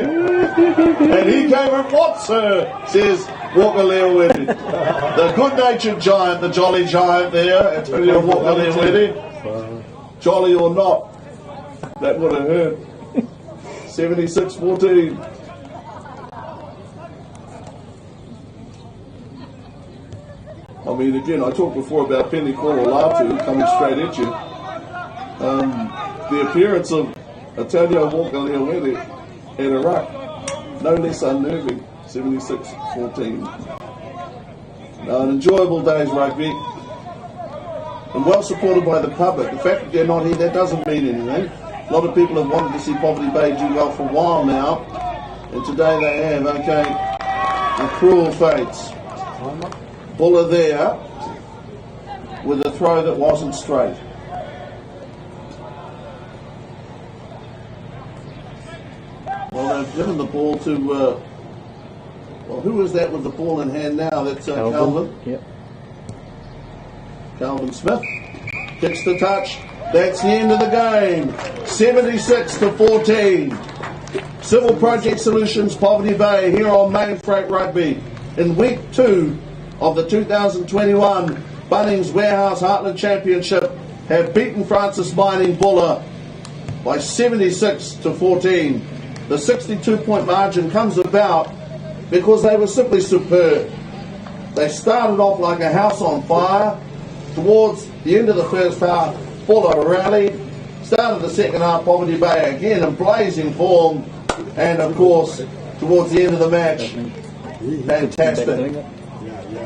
And he came with what, sir? Says Walker-Leowedi. The good-natured giant, the jolly giant there, Antonio Walker-Leowedi. Jolly or not, that would have hurt. 76-14. I mean, again, I talked before about Penny Korolatu coming straight at you. The appearance of Antonio Walker-Leowedi in Iraq, no less unnerving. 76-14. Now, an enjoyable day's rugby, and well supported by the public. The fact that they're not here, that doesn't mean anything. A lot of people have wanted to see Poverty Bay do well for a while now, and today they have. Okay, the cruel fates. Buller there with a throw that wasn't straight. Well, they've given the ball to, well, who is that with the ball in hand now? That's Calvin. Yep. Calvin Smith kicks the touch. That's the end of the game. 76-14. Civil Project Solutions, Poverty Bay, here on Main Freight Rugby. In week 2 of the 2021 Bunnings Warehouse Heartland Championship, have beaten Francis Mining Buller by 76-14. The 62-point margin comes about because they were simply superb. They started off like a house on fire. Towards the end of the first half, Buller rallied. Started the second half, Poverty Bay again in blazing form. And of course, towards the end of the match, fantastic.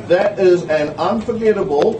That is an unforgettable